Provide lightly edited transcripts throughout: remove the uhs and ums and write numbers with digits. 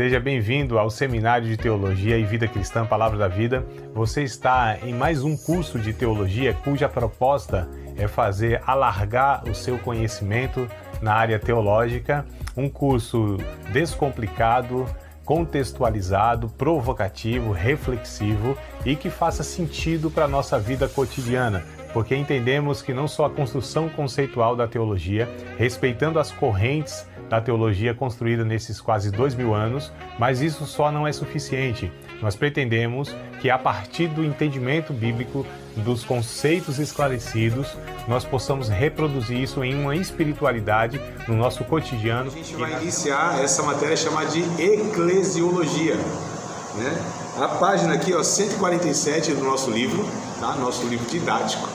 Seja bem-vindo ao Seminário de Teologia e Vida Cristã Palavra da Vida. Você está em mais um curso de teologia cuja proposta é fazer alargar o seu conhecimento na área teológica. Um curso descomplicado, contextualizado, provocativo, reflexivo e que faça sentido para a nossa vida cotidiana, porque entendemos que não só a construção conceitual da teologia, respeitando as correntes da teologia construída nesses quase 2000 anos, mas isso só não é suficiente. Nós pretendemos que a partir do entendimento bíblico, dos conceitos esclarecidos, nós possamos reproduzir isso em uma espiritualidade no nosso cotidiano. A gente vai iniciar essa matéria chamada de eclesiologia, né? A página aqui, 147 do nosso livro, tá? Nosso livro didático,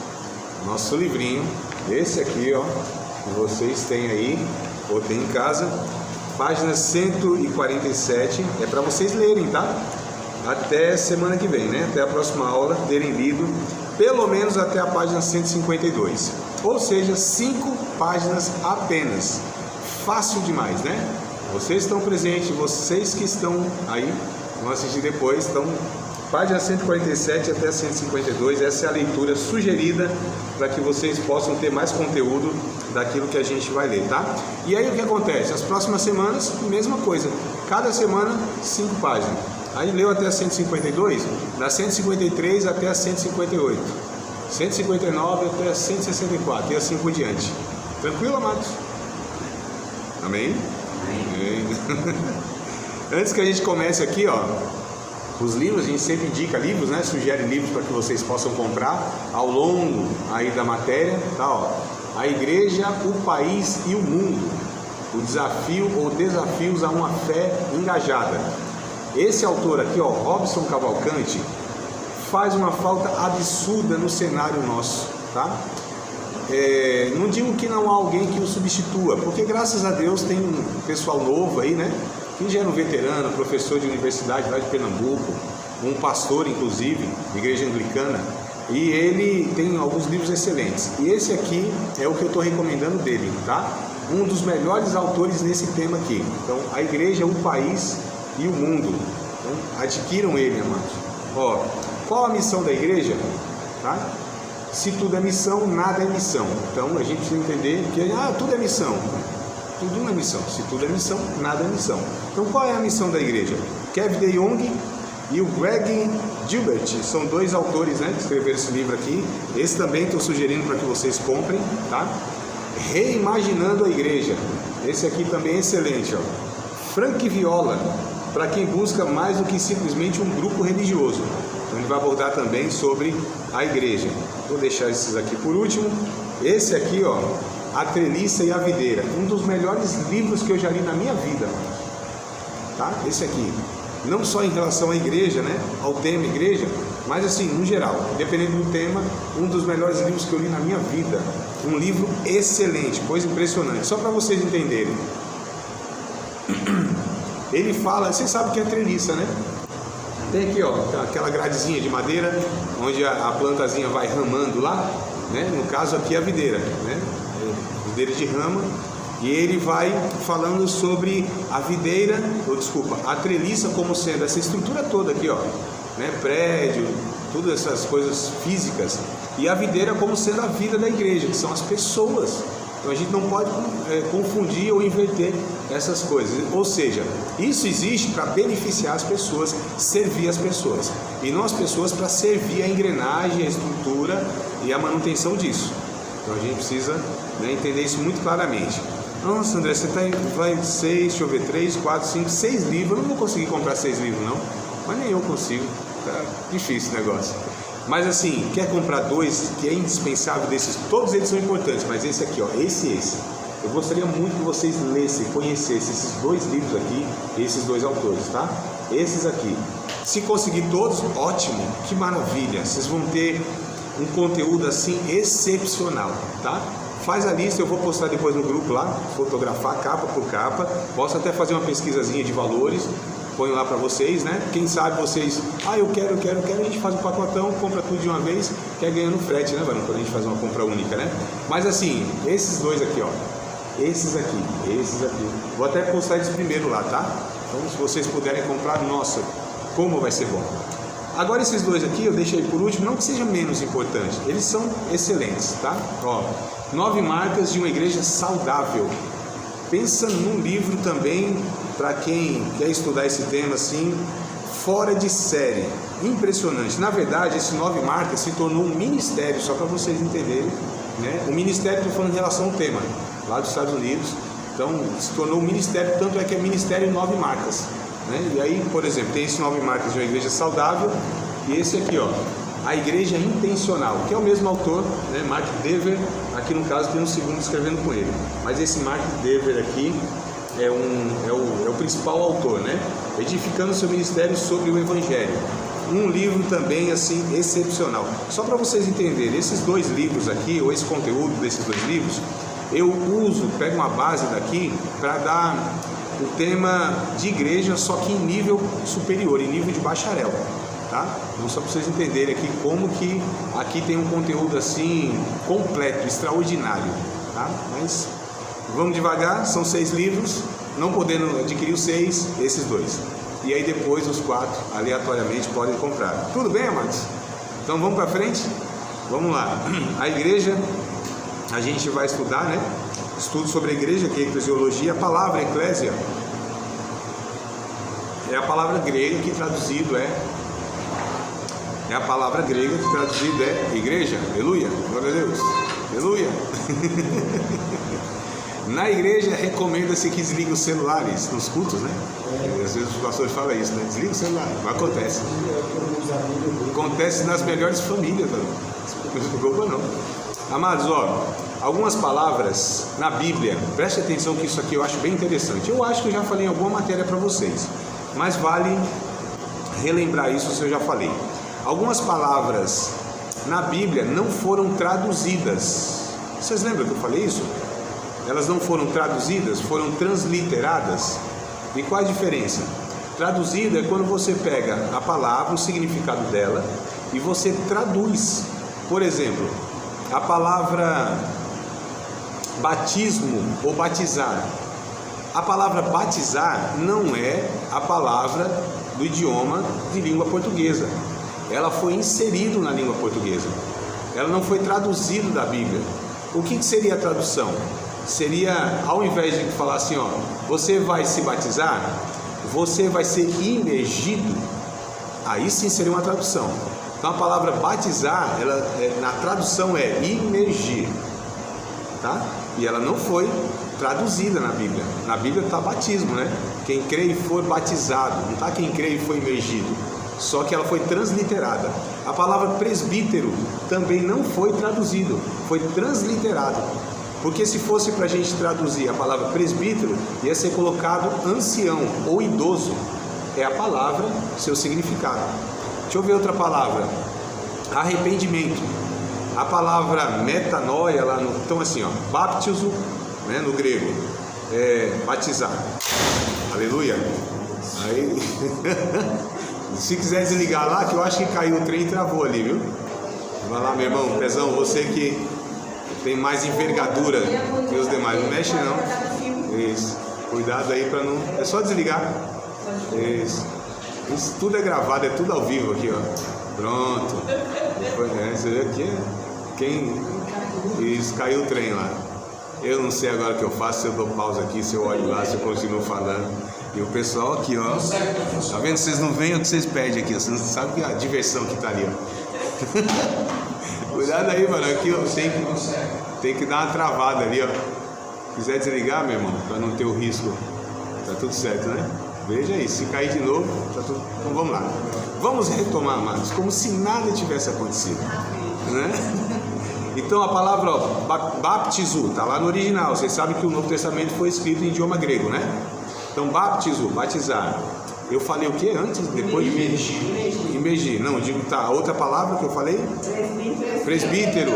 nosso livrinho, esse aqui, que vocês têm aí, ou tem em casa, página 147, é para vocês lerem, tá? Até semana que vem, né? Até a próxima aula, terem lido pelo menos até a página 152. Ou seja, 5 páginas apenas. Fácil demais, né? Vocês estão presentes, vocês que estão aí, vão assistir depois, então, página 147 até 152, essa é a leitura sugerida para que vocês possam ter mais conteúdo daquilo que a gente vai ler, tá? E aí o que acontece? As próximas semanas, mesma coisa. Cada semana, 5 páginas. Aí leu até a 152, da 153 até a 158, 159 até a 164 e assim por diante. Tranquilo, amados? Amém? Amém. Antes que a gente comece aqui, os livros, a gente sempre indica livros, né? Sugere livros para que vocês possam comprar ao longo aí da matéria, tá? A Igreja, o País e o Mundo. O desafio ou desafios a uma fé engajada. Esse autor aqui, Robson Cavalcante, faz uma falta absurda no cenário nosso, tá? Não digo que não há alguém que o substitua, porque graças a Deus tem um pessoal novo aí, né? Que já era um veterano, professor de universidade lá de Pernambuco, um pastor, inclusive, de igreja anglicana, e ele tem alguns livros excelentes. E esse aqui é o que eu estou recomendando dele, tá? Um dos melhores autores nesse tema aqui. Então, a Igreja, o País e o Mundo. Então, adquiram ele, amados. Qual a missão da igreja? Tá? Se tudo é missão, nada é missão. Então, a gente precisa entender que tudo é missão. Tudo não é missão. Se tudo é missão, nada é missão. Então, qual é a missão da igreja? Kevin DeYoung e o Greg Gilbert são 2 autores, né, que escreveram esse livro aqui. Esse também estou sugerindo para que vocês comprem, tá? Reimaginando a igreja. Esse aqui também é excelente, Frank Viola, para quem busca mais do que simplesmente um grupo religioso. Então ele vai abordar também sobre a igreja. Vou deixar esses aqui por último. Esse aqui, A Treliça e a Videira, um dos melhores livros que eu já li na minha vida, tá? Esse aqui, não só em relação à igreja, né, ao tema igreja, mas assim, no geral, dependendo do tema, um dos melhores livros que eu li na minha vida. Um livro excelente, coisa impressionante, só para vocês entenderem. Ele fala, vocês sabem o que é treliça, né? Tem aqui, aquela gradezinha de madeira, onde a plantazinha vai ramando lá, né? No caso aqui a videira, né? Videira de rama. E ele vai falando sobre a videira, a treliça como sendo essa estrutura toda aqui, né? Prédio, todas essas coisas físicas. E a videira como sendo a vida da igreja, que são as pessoas. Então a gente não pode confundir ou inverter essas coisas. Ou seja, isso existe para beneficiar as pessoas, servir as pessoas. E nós pessoas para servir a engrenagem, a estrutura e a manutenção disso. Então a gente precisa, né, entender isso muito claramente. Nossa, André, você vai 6, deixa eu ver, 3, 4, 5, 6 livros. Eu não vou conseguir comprar 6 livros não, mas nem eu consigo. Tá difícil o negócio. Mas assim, quer comprar 2, que é indispensável desses, todos eles são importantes, mas esse aqui, esse. Eu gostaria muito que vocês lessem, conhecessem esses 2 livros aqui, esses 2 autores, tá? Esses aqui. Se conseguir todos, ótimo, que maravilha. Vocês vão ter um conteúdo assim excepcional, tá? Faz a lista, eu vou postar depois no grupo lá, fotografar capa por capa. Posso até fazer uma pesquisazinha de valores. Ponho lá para vocês, né? Quem sabe vocês, eu quero, a gente faz um pacotão, compra tudo de uma vez, que é ganhando frete, né, mano? Quando a gente faz uma compra única, né? Mas assim, esses 2 aqui, esses aqui. Vou até postar eles primeiro lá, tá? Então, se vocês puderem comprar, nossa, como vai ser bom. Agora esses dois aqui eu deixei por último, não que seja menos importante, eles são excelentes, tá? Ó, 9 marcas de uma igreja saudável. Pensa num livro também para quem quer estudar esse tema assim, fora de série, impressionante. Na verdade, esse 9 marcas se tornou um ministério, só para vocês entenderem, né? O ministério, estou falando em relação ao tema, lá dos Estados Unidos. Então, se tornou um ministério, tanto é que é ministério 9 marcas. Né? E aí, por exemplo, tem esse 9 marcas de uma igreja saudável e esse aqui, ó, a igreja intencional, que é o mesmo autor, né? Mark Dever, aqui no caso tem um segundo escrevendo com ele, mas esse Mark Dever aqui é o principal autor, né? Edificando seu ministério sobre o Evangelho. Um livro também assim excepcional. Só para vocês entenderem, esses dois livros aqui, ou esse conteúdo desses dois livros, eu pego uma base daqui para dar o tema de igreja, só que em nível superior, em nível de bacharel, tá? Então, só para vocês entenderem aqui como que aqui tem um conteúdo assim completo, extraordinário, tá? Mas vamos devagar, são 6 livros, não podendo adquirir os 6, esses 2. E aí depois os 4, aleatoriamente, podem comprar. Tudo bem, amados? Então vamos para frente? Vamos lá. A igreja, a gente vai estudar, né? Estudo sobre a igreja, que é a eclesiologia. A palavra eclésia é a palavra grega que traduzido é a palavra grega que traduzido é igreja. Aleluia, glória a Deus, aleluia. Na igreja recomenda-se que desligue os celulares nos cultos, né? Às vezes os pastores falam isso, né? Desliga o celular, não acontece. Acontece nas melhores famílias, não se preocupa não. Amados, ó, algumas palavras na Bíblia, preste atenção que isso aqui eu acho bem interessante. Eu acho que eu já falei em alguma matéria para vocês, mas vale relembrar isso se eu já falei. Algumas palavras na Bíblia não foram traduzidas. Vocês lembram que eu falei isso? Elas não foram traduzidas, foram transliteradas. E qual a diferença? Traduzida é quando você pega a palavra, o significado dela, e você traduz. Por exemplo, a palavra batismo ou batizar. A palavra batizar não é a palavra do idioma de língua portuguesa. Ela foi inserida na língua portuguesa. Ela não foi traduzida da Bíblia. O que seria a tradução? Seria, ao invés de falar assim, ó, você vai se batizar, você vai ser imergido. Aí sim seria uma tradução. Então a palavra batizar, ela, na tradução é imergir, tá? E ela não foi traduzida na Bíblia. Na Bíblia está batismo, né? Quem crê e for batizado, não está quem crê e foi imergido. Só que ela foi transliterada. A palavra presbítero também não foi traduzido, foi transliterado. Porque se fosse para a gente traduzir a palavra presbítero, ia ser colocado ancião ou idoso. É a palavra, seu significado. Deixa eu ver outra palavra. Arrependimento. A palavra metanoia lá no... Então assim, ó, baptizo, né, no grego, batizar. Aleluia. Aí... Se quiser desligar lá, que eu acho que caiu o trem e travou ali, viu? Vai lá, meu irmão, Pezão, você que tem mais envergadura que os demais, não mexe não. Isso. Cuidado aí para não... É só desligar. Isso. Isso tudo é gravado, é tudo ao vivo aqui, ó. Pronto. Você vê aqui, quem... Isso, caiu o trem lá. Eu não sei agora o que eu faço, se eu dou pausa aqui, se eu olho lá, se eu continuo falando. E o pessoal aqui, ó. Tá vendo? Vocês não veem o que vocês pedem aqui, vocês não sabem a diversão que tá ali, ó. Cuidado aí, mano. Aqui, ó, tem que dar uma travada ali, ó. Se quiser desligar, meu irmão, para não ter o risco, tá tudo certo, né? Veja aí, se cair de novo, tá tudo... Então vamos lá. Vamos retomar, amados, como se nada tivesse acontecido, né? Então a palavra, ó, baptizo, tá lá no original. Vocês sabem que o Novo Testamento foi escrito em idioma grego, né? Então baptizo, batizar. Eu falei o que antes? Depois de imergir. Não, digo, tá, a outra palavra que eu falei? Presbítero.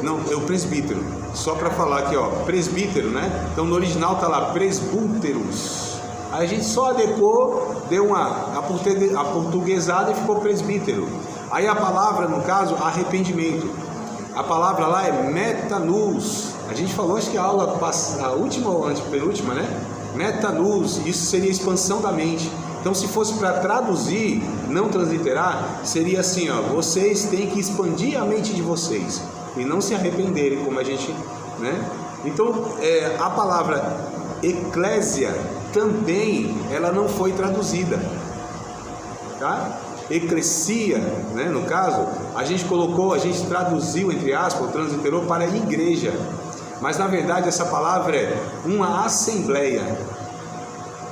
Não, é o presbítero. Só para falar aqui, ó, presbítero, né? Então no original tá lá presbúteros. Aí a gente só adequou, deu uma aportuguesada e ficou presbítero. Aí a palavra, no caso, arrependimento. A palavra lá é metanus. A gente falou, acho que a aula a última ou antepenúltima, né? Metanus, isso seria expansão da mente. Então, se fosse para traduzir, não transliterar, seria assim, ó, vocês têm que expandir a mente de vocês e não se arrependerem, como a gente, né? Então, a palavra eclésia também, ela não foi traduzida, tá? Eclesia, né, no caso, a gente traduziu, entre aspas, transliterou para igreja, mas na verdade essa palavra é uma assembleia,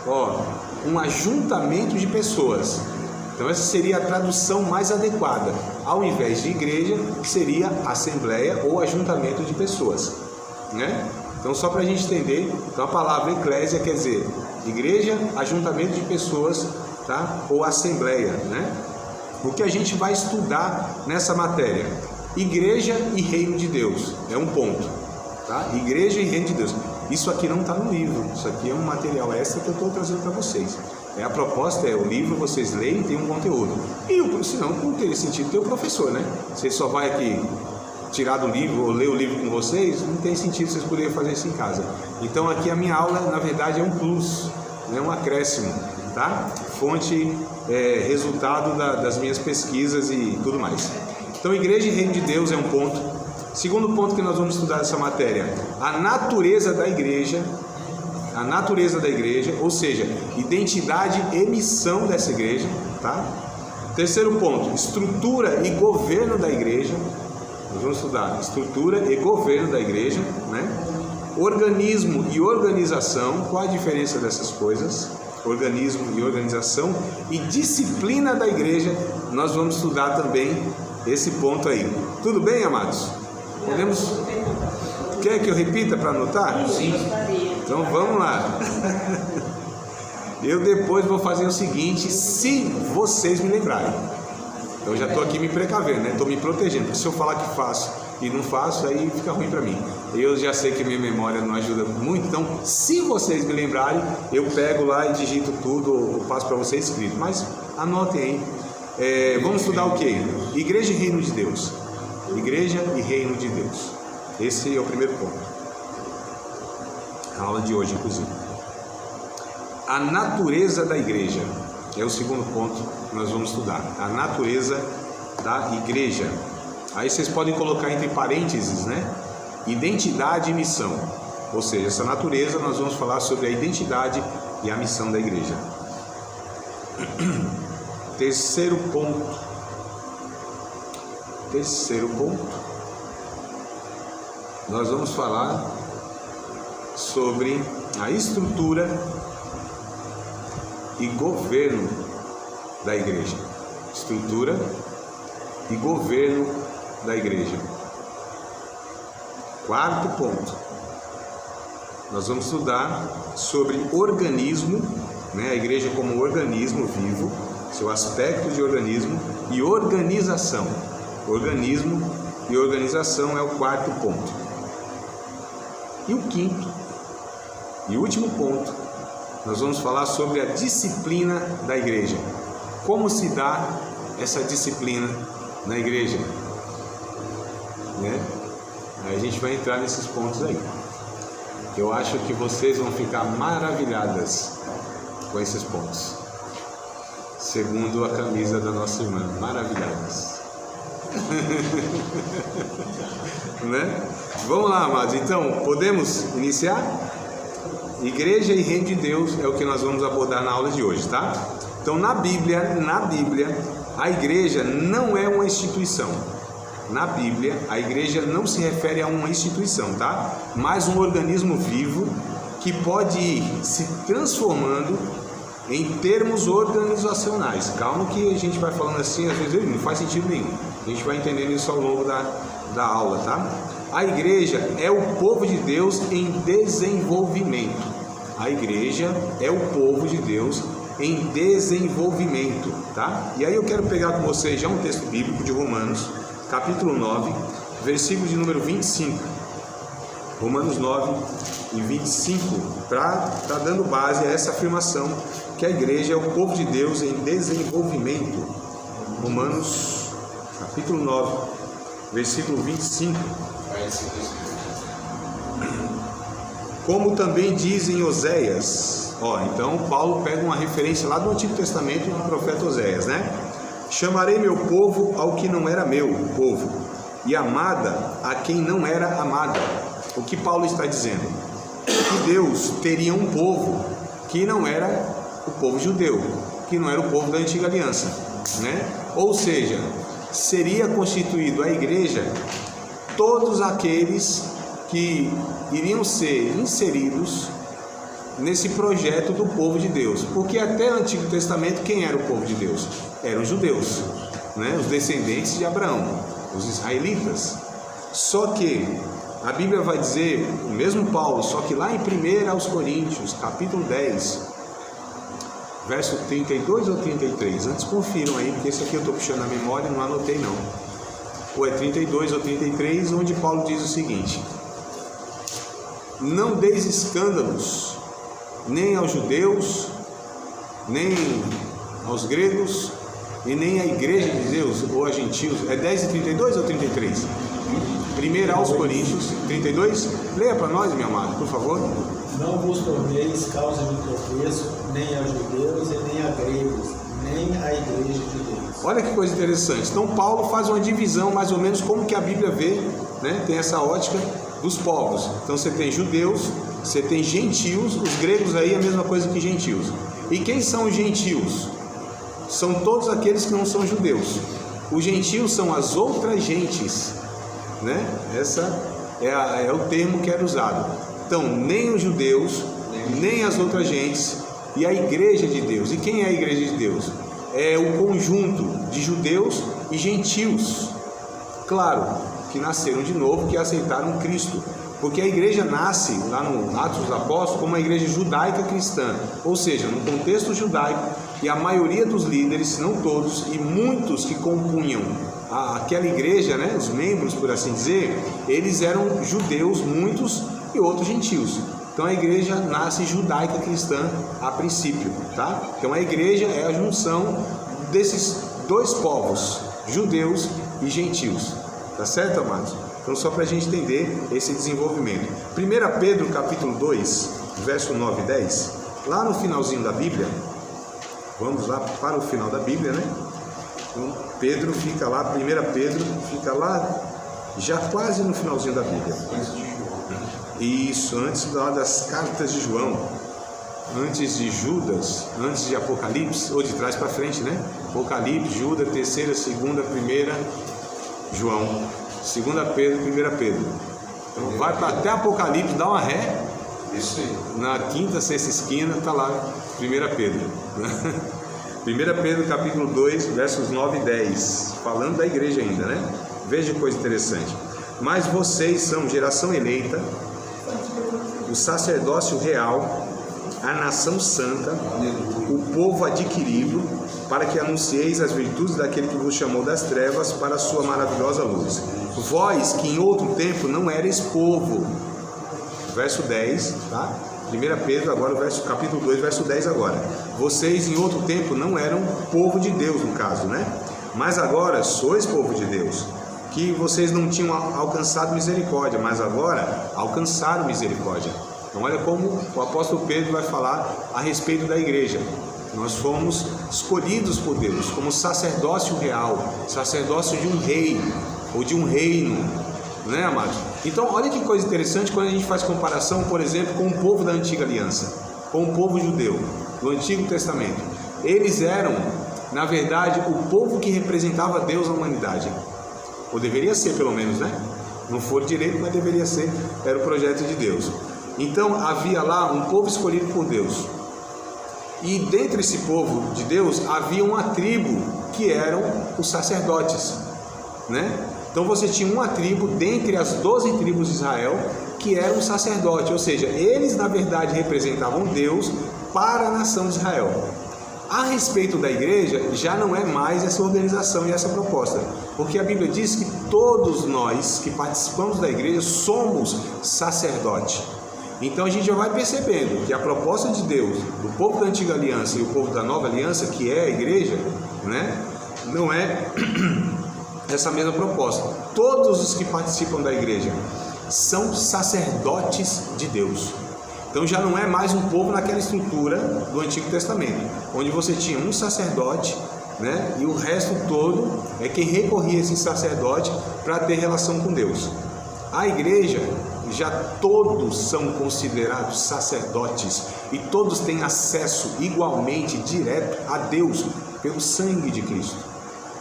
ó, um ajuntamento de pessoas. Então essa seria a tradução mais adequada. Ao invés de igreja, seria assembleia ou ajuntamento de pessoas, né? Então só para a gente entender, então a palavra eclésia quer dizer igreja, ajuntamento de pessoas, tá? Ou assembleia, né? O que a gente vai estudar nessa matéria? Igreja e reino de Deus, é um ponto, tá? Igreja e reino de Deus. Isso aqui não está no livro, isso aqui é um material extra que eu estou trazendo para vocês. A proposta é o livro, vocês leem e tem um conteúdo. E senão não teria sentido ter o professor, né? Você só vai aqui tirar do livro ou ler o livro com vocês, não tem sentido vocês poderem fazer isso em casa. Então aqui a minha aula, na verdade, é um plus, é um acréscimo, tá? Fonte, resultado das minhas pesquisas e tudo mais. Então, igreja e reino de Deus é um ponto. Segundo ponto que nós vamos estudar nessa matéria, a natureza da igreja, ou seja, identidade e missão dessa igreja, tá? Terceiro ponto, estrutura e governo da igreja. Nós vamos estudar estrutura e governo da igreja, né? Organismo e organização, qual a diferença dessas coisas? Organismo e organização. E disciplina da igreja, nós vamos estudar também esse ponto aí. Tudo bem, amados? Podemos? Quer que eu repita para anotar? Sim. Então vamos lá. Eu depois vou fazer o seguinte, se vocês me lembrarem. Eu já estou aqui me precavendo, né? Estou me protegendo, porque se eu falar que faço e não faço, aí fica ruim para mim. Eu já sei que minha memória não ajuda muito, então se vocês me lembrarem, eu pego lá e digito tudo, ou passo para vocês escrito. Mas anotem aí. Vamos estudar o quê? Igreja e reino de Deus. Igreja e reino de Deus. Esse é o primeiro ponto. A aula de hoje, inclusive. A natureza da igreja é o segundo ponto que nós vamos estudar. A natureza da igreja. Aí vocês podem colocar entre parênteses, né? Identidade e missão. Ou seja, essa natureza nós vamos falar sobre a identidade e a missão da igreja. Terceiro ponto. Nós vamos falar sobre a estrutura e governo da igreja. Estrutura e governo da igreja. Quarto ponto. Nós vamos estudar sobre organismo, né? A igreja como organismo vivo, seu aspecto de organismo e organização. Organismo e organização é o quarto ponto. E o quinto e último ponto, nós vamos falar sobre a disciplina da igreja. Como se dá essa disciplina na igreja, né? Aí a gente vai entrar nesses pontos aí. Eu acho que vocês vão ficar maravilhadas com esses pontos. Segundo a camisa da nossa irmã, maravilhadas. Né? Vamos lá, amados. Então, podemos iniciar? Igreja e reino de Deus é o que nós vamos abordar na aula de hoje, tá? Então, na Bíblia, a igreja não é uma instituição. Na Bíblia, a igreja não se refere a uma instituição, tá? Mas um organismo vivo que pode ir se transformando em termos organizacionais. Calma que a gente vai falando assim, às vezes não faz sentido nenhum. A gente vai entendendo isso ao longo da aula, tá? A igreja é o povo de Deus em desenvolvimento. A igreja é o povo de Deus em desenvolvimento, tá? E aí eu quero pegar com vocês já um texto bíblico de Romanos, capítulo 9, versículo de número 25. Romanos 9 e 25, para estar dando base a essa afirmação que a igreja é o povo de Deus em desenvolvimento. Romanos, capítulo 9, versículo 25. Como também diz em Oséias. Então Paulo pega uma referência lá do Antigo Testamento do profeta Oséias, né? Chamarei meu povo ao que não era meu povo, e amada a quem não era amada. O que Paulo está dizendo? Que Deus teria um povo que não era o povo judeu, que não era o povo da antiga aliança, né? Ou seja, seria constituído a igreja todos aqueles que iriam ser inseridos nesse projeto do povo de Deus, porque até o Antigo Testamento quem era o povo de Deus? Eram os judeus, né? Os descendentes de Abraão, os israelitas. Só que a Bíblia vai dizer, o mesmo Paulo, só que lá em 1 aos Coríntios, capítulo 10, verso 32 ou 33, antes confiram aí, porque esse aqui eu estou puxando a memória, não anotei não, ou é 32 ou 33, onde Paulo diz o seguinte: não deis escândalos, nem aos judeus, nem aos gregos, e nem à igreja de Deus, ou a gentios. É 10 e 32 ou 33? 1 aos Coríntios, 32. Leia para nós, meu amado, por favor. Não vos torneis causa de tropeço, nem aos judeus, e nem a gregos, nem à igreja de Deus. Olha que coisa interessante. Então Paulo faz uma divisão, mais ou menos como que a Bíblia vê, né? Tem essa ótica dos povos. Então você tem judeus, você tem gentios, os gregos aí é a mesma coisa que gentios. E quem são os gentios? São todos aqueles que não são judeus. Os gentios são as outras gentes, né? Essa é o termo que era usado. Então, nem os judeus, nem as outras gentes, e a igreja de Deus. E quem é a igreja de Deus? É o conjunto de judeus e gentios, claro, que nasceram de novo, que aceitaram Cristo. Porque a igreja nasce, lá no Atos dos Apóstolos, como uma igreja judaica cristã, ou seja, no contexto judaico, e a maioria dos líderes, se não todos, e muitos que compunham aquela igreja, né, os membros, por assim dizer, eles eram judeus, muitos, e outros gentios. Então a igreja nasce judaica cristã a princípio, tá? Então a igreja é a junção desses dois povos, judeus e gentios, tá certo, amados? Então só para a gente entender esse desenvolvimento. 1 Pedro capítulo 2, verso 9 e 10, lá no finalzinho da Bíblia, vamos lá para o final da Bíblia, né? Então, Pedro fica lá, 1 Pedro fica lá, já quase no finalzinho da Bíblia. Isso, antes lá das cartas de João, antes de Judas, antes de Apocalipse, ou de trás para frente, né? Apocalipse, Judas, 3ª, 2ª, 1ª, João, 2 Pedro, 1 Pedro. Então vai para até Apocalipse, dá uma ré. Isso aí. Na 5ª, 6ª esquina está lá 1 Pedro. 1 Pedro capítulo 2, versos 9 e 10, falando da igreja ainda, né? Veja que coisa interessante. Mas vocês são geração eleita, o sacerdócio real, a nação santa, o povo adquirido, para que anuncieis as virtudes daquele que vos chamou das trevas para a sua maravilhosa luz. Vós que em outro tempo não erais povo. Verso 10, tá? 1 Pedro, agora capítulo 2, verso 10 agora. Vocês em outro tempo não eram povo de Deus, no caso, né? Mas agora sois povo de Deus. Que vocês não tinham alcançado misericórdia, mas agora alcançaram misericórdia. Então olha como o apóstolo Pedro vai falar a respeito da igreja. Nós fomos escolhidos por Deus como sacerdócio real, sacerdócio de um rei ou de um reino, né, amados? Então olha que coisa interessante quando a gente faz comparação, por exemplo, com o povo da antiga aliança, com o povo judeu do Antigo Testamento. Eles eram, na verdade, o povo que representava Deus na humanidade. Ou deveria ser, pelo menos, né? Não for direito, mas deveria ser. Era o projeto de Deus. Então havia lá um povo escolhido por Deus. E dentre esse povo de Deus havia uma tribo que eram os sacerdotes, né? Então você tinha uma tribo dentre as 12 tribos de Israel que era um sacerdote, ou seja, eles na verdade representavam Deus para a nação de Israel. A respeito da igreja, já não é mais essa organização e essa proposta, porque a Bíblia diz que todos nós que participamos da igreja somos sacerdote. Então a gente já vai percebendo que a proposta de Deus, do povo da antiga aliança e o povo da nova aliança, que é a igreja, né, não é essa mesma proposta. Todos os que participam da igreja são sacerdotes de Deus. Então já não é mais um povo naquela estrutura do Antigo Testamento, onde você tinha um sacerdote, né? E o resto todo é quem recorria a esse sacerdote para ter relação com Deus. A igreja, já todos são considerados sacerdotes e todos têm acesso igualmente direto a Deus pelo sangue de Cristo.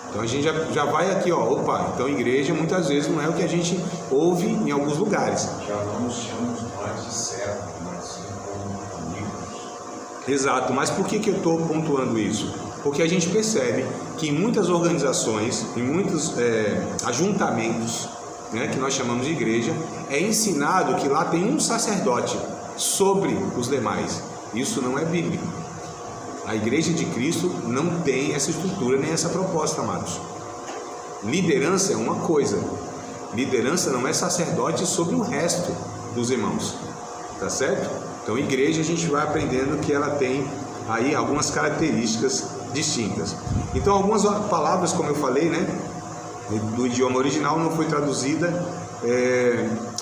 Então a gente já vai aqui, ó, opa, então igreja muitas vezes não é o que a gente ouve em alguns lugares. Já não nos chamamos mais de servos, mas sim como amigos. Exato, mas por que eu estou pontuando isso? Porque a gente percebe que em muitas organizações, em muitos ajuntamentos, né, que nós chamamos de igreja, é ensinado que lá tem um sacerdote sobre os demais. Isso não é bíblico. A igreja de Cristo não tem essa estrutura nem essa proposta, amados. Liderança é uma coisa. Liderança não é sacerdote sobre o resto dos irmãos. Tá certo? Então, igreja a gente vai aprendendo que ela tem aí algumas características distintas. Então, algumas palavras, como eu falei, né, do idioma original não foi traduzida,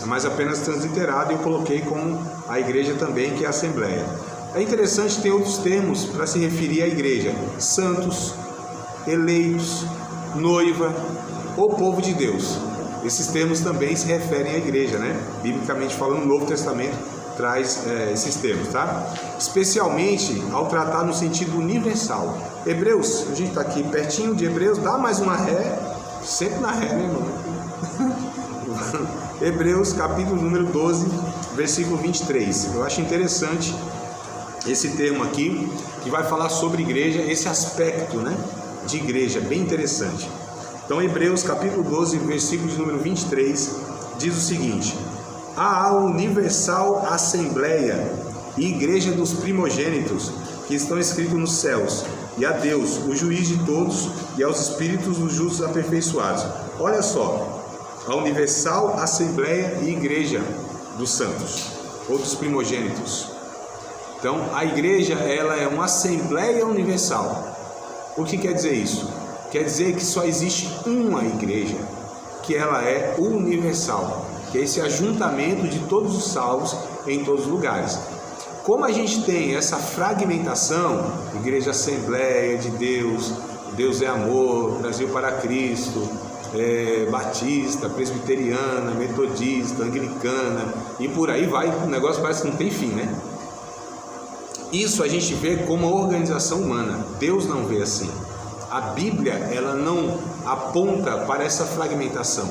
mas apenas transliterada, e eu coloquei como a igreja também, que é a assembleia. É interessante ter outros termos para se referir à igreja: santos, eleitos, noiva ou povo de Deus. Esses termos também se referem à igreja, né? Biblicamente falando, o Novo Testamento traz esses termos, tá? Especialmente ao tratar no sentido universal. Hebreus, a gente está aqui pertinho de Hebreus, dá mais uma ré, sempre na ré, né, irmão? Hebreus, capítulo número 12, versículo 23. Eu acho interessante esse termo aqui, que vai falar sobre igreja, esse aspecto, né, de igreja, bem interessante. Então, Hebreus capítulo 12, versículo de número 23, diz o seguinte: a universal assembleia e igreja dos primogênitos que estão escritos nos céus, e a Deus, o juiz de todos, e aos espíritos dos justos aperfeiçoados. Olha só, a universal assembleia e igreja dos santos, ou dos primogênitos. Então, a igreja, ela é uma assembleia universal. O que quer dizer isso? Quer dizer que só existe uma igreja, que ela é universal, que é esse ajuntamento de todos os salvos em todos os lugares. Como a gente tem essa fragmentação, igreja assembleia de Deus, Deus é amor, Brasil para Cristo, batista, presbiteriana, metodista, anglicana, e por aí vai, o negócio parece que não tem fim, né? Isso a gente vê como uma organização humana. Deus não vê assim. A Bíblia, ela não aponta para essa fragmentação.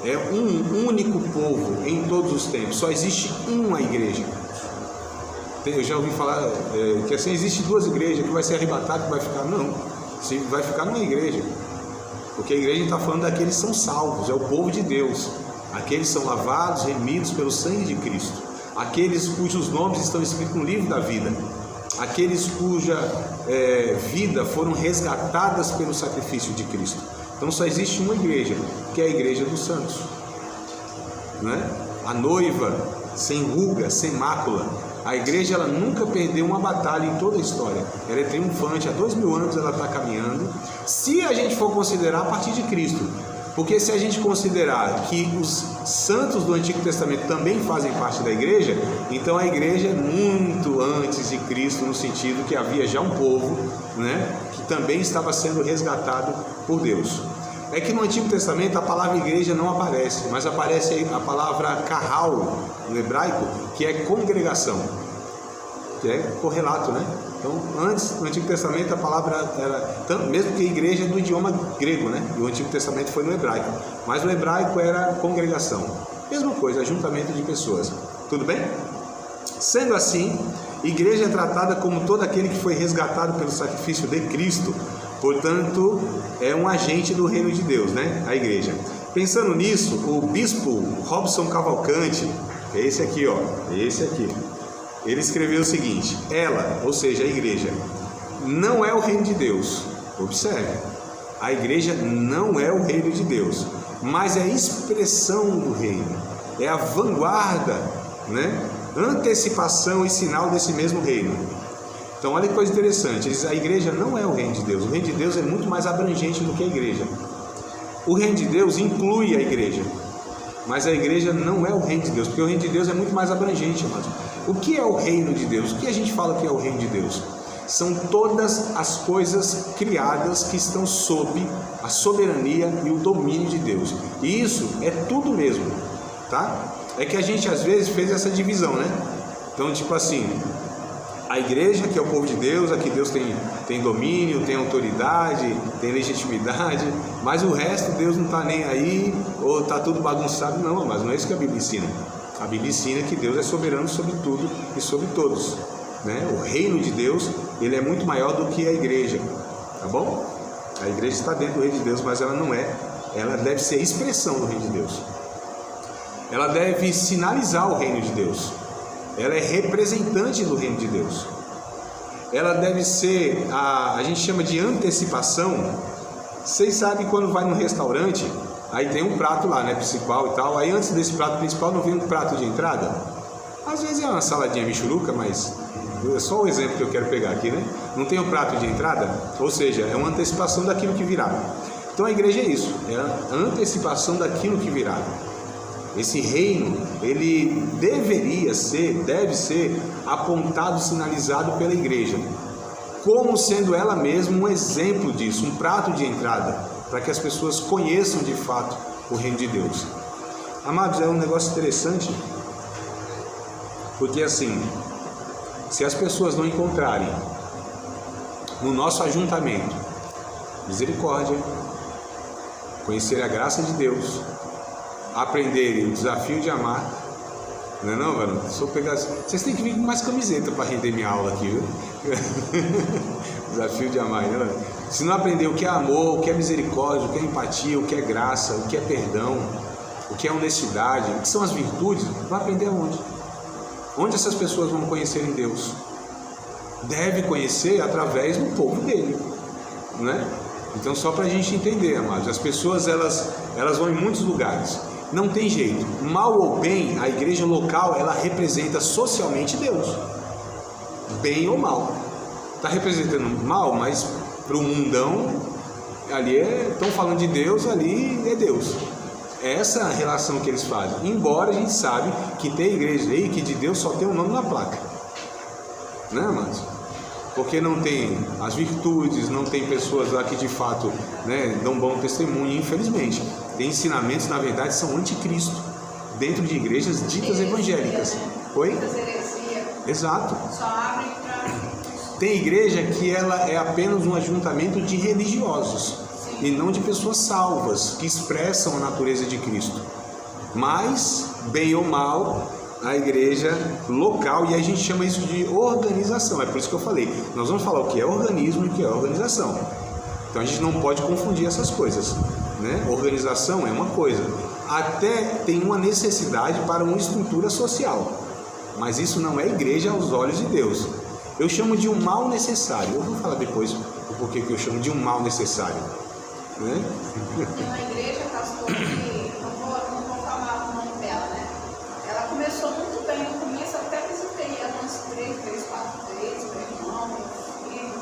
É um único povo em todos os tempos. Só existe uma igreja. Eu já ouvi falar que assim, existe duas igrejas, que vai ser arrebatado, que vai ficar. Não, vai ficar numa igreja. Porque a igreja está falando daqueles que são salvos, é o povo de Deus. Aqueles são lavados, remidos pelo sangue de Cristo. Aqueles cujos nomes estão escritos no livro da vida, aqueles cuja vida foram resgatadas pelo sacrifício de Cristo. Então só existe uma igreja, que é a igreja dos santos, né? A noiva sem ruga, sem mácula. A igreja, ela nunca perdeu uma batalha em toda a história. Ela é triunfante, há 2000 anos ela está caminhando, se a gente for considerar a partir de Cristo. Porque se a gente considerar que os santos do Antigo Testamento também fazem parte da igreja, então a igreja é muito antes de Cristo, no sentido que havia já um povo, né, que também estava sendo resgatado por Deus. É que no Antigo Testamento a palavra igreja não aparece, mas aparece a palavra kahal, no hebraico, que é congregação, que é correlato, né? Então, antes, no Antigo Testamento, a palavra era, mesmo que a igreja é do idioma grego, né? E o Antigo Testamento foi no hebraico. Mas no hebraico era congregação. Mesma coisa, ajuntamento de pessoas. Tudo bem? Sendo assim, igreja é tratada como todo aquele que foi resgatado pelo sacrifício de Cristo. Portanto, é um agente do reino de Deus, né? A igreja. Pensando nisso, o bispo Robson Cavalcante, é esse aqui, ó. Esse aqui. Ele escreveu o seguinte: ela, ou seja, a igreja, não é o reino de Deus. Observe, a igreja não é o reino de Deus, mas é a expressão do reino, é a vanguarda, né? Antecipação e sinal desse mesmo reino. Então olha que coisa interessante, a igreja não é o reino de Deus. O reino de Deus é muito mais abrangente do que a igreja. O reino de Deus inclui a igreja. mas a igreja não é o reino de Deus, porque o reino de Deus é muito mais abrangente, amados. O que é o reino de Deus? O que a gente fala que é o reino de Deus? São todas as coisas criadas que estão sob a soberania e o domínio de Deus. E isso é tudo mesmo, tá? É que a gente às vezes fez essa divisão, né? Então, tipo assim, a igreja, que é o povo de Deus, aqui Deus tem domínio, tem autoridade, tem legitimidade, mas o resto Deus não está nem aí, ou está tudo bagunçado. Não, mas não é isso que a Bíblia ensina. A Bíblia ensina que Deus é soberano sobre tudo e sobre todos, né? O reino de Deus, ele é muito maior do que a igreja, tá bom? A igreja está dentro do reino de Deus, mas ela não é, ela deve ser a expressão do reino de Deus. Ela deve sinalizar o reino de Deus. Ela é representante do reino de Deus. Ela deve ser, a gente chama de antecipação. Vocês sabem quando vai num restaurante, aí tem um prato lá, né, principal e tal. Aí antes desse prato principal não vem um prato de entrada? Às vezes é uma saladinha michuruca, mas é só o exemplo que eu quero pegar aqui, né? Não tem um prato de entrada? Ou seja, é uma antecipação daquilo que virá. Então a igreja é isso, é a antecipação daquilo que virá. Esse reino, ele deve ser apontado, sinalizado pela igreja, como sendo ela mesma um exemplo disso, um prato de entrada, para que as pessoas conheçam de fato o reino de Deus. Amados, é um negócio interessante, porque assim, se as pessoas não encontrarem no nosso ajuntamento misericórdia, conhecer a graça de Deus, aprenderem o desafio de amar, não é não, mano? Se eu pegar, vocês têm que vir com mais camiseta para render minha aula aqui, viu? Desafio de amar, né? Se não aprender o que é amor, o que é misericórdia, o que é empatia, o que é graça, o que é perdão, o que é honestidade, o que são as virtudes, vai aprender aonde? Onde essas pessoas vão conhecer em Deus? Deve conhecer através do povo dele, né? Então, só para a gente entender, amados, as pessoas elas vão em muitos lugares. Não tem jeito, mal ou bem, a igreja local, ela representa socialmente Deus, bem ou mal. Está representando mal, mas para o mundão, ali estão falando de Deus, ali é Deus. É essa relação que eles fazem, embora a gente sabe que tem igreja aí que de Deus só tem um nome na placa, né, amados? Porque não tem as virtudes, não tem pessoas lá que de fato, né, dão bom testemunho, infelizmente. Tem ensinamentos, na verdade, são anticristo, dentro de igrejas ditas evangélicas. Oi? Exato. Só abre para... Tem igreja que ela é apenas um ajuntamento de religiosos, e não de pessoas salvas, que expressam a natureza de Cristo. Mas, bem ou mal, a igreja local, e a gente chama isso de organização, é por isso que eu falei, nós vamos falar o que é organismo e o que é organização. Então a gente não pode confundir essas coisas, né? Organização é uma coisa, até tem uma necessidade para uma estrutura social, mas isso não é igreja aos olhos de Deus. Eu chamo de um mal necessário, eu vou falar depois o porquê que eu chamo de um mal necessário, né? Tem uma igreja, pastor, que não vou falar o nome dela, né? Ela começou muito bem no começo, até visitei ela umas 3, 4 vezes, meu irmão, meu filho.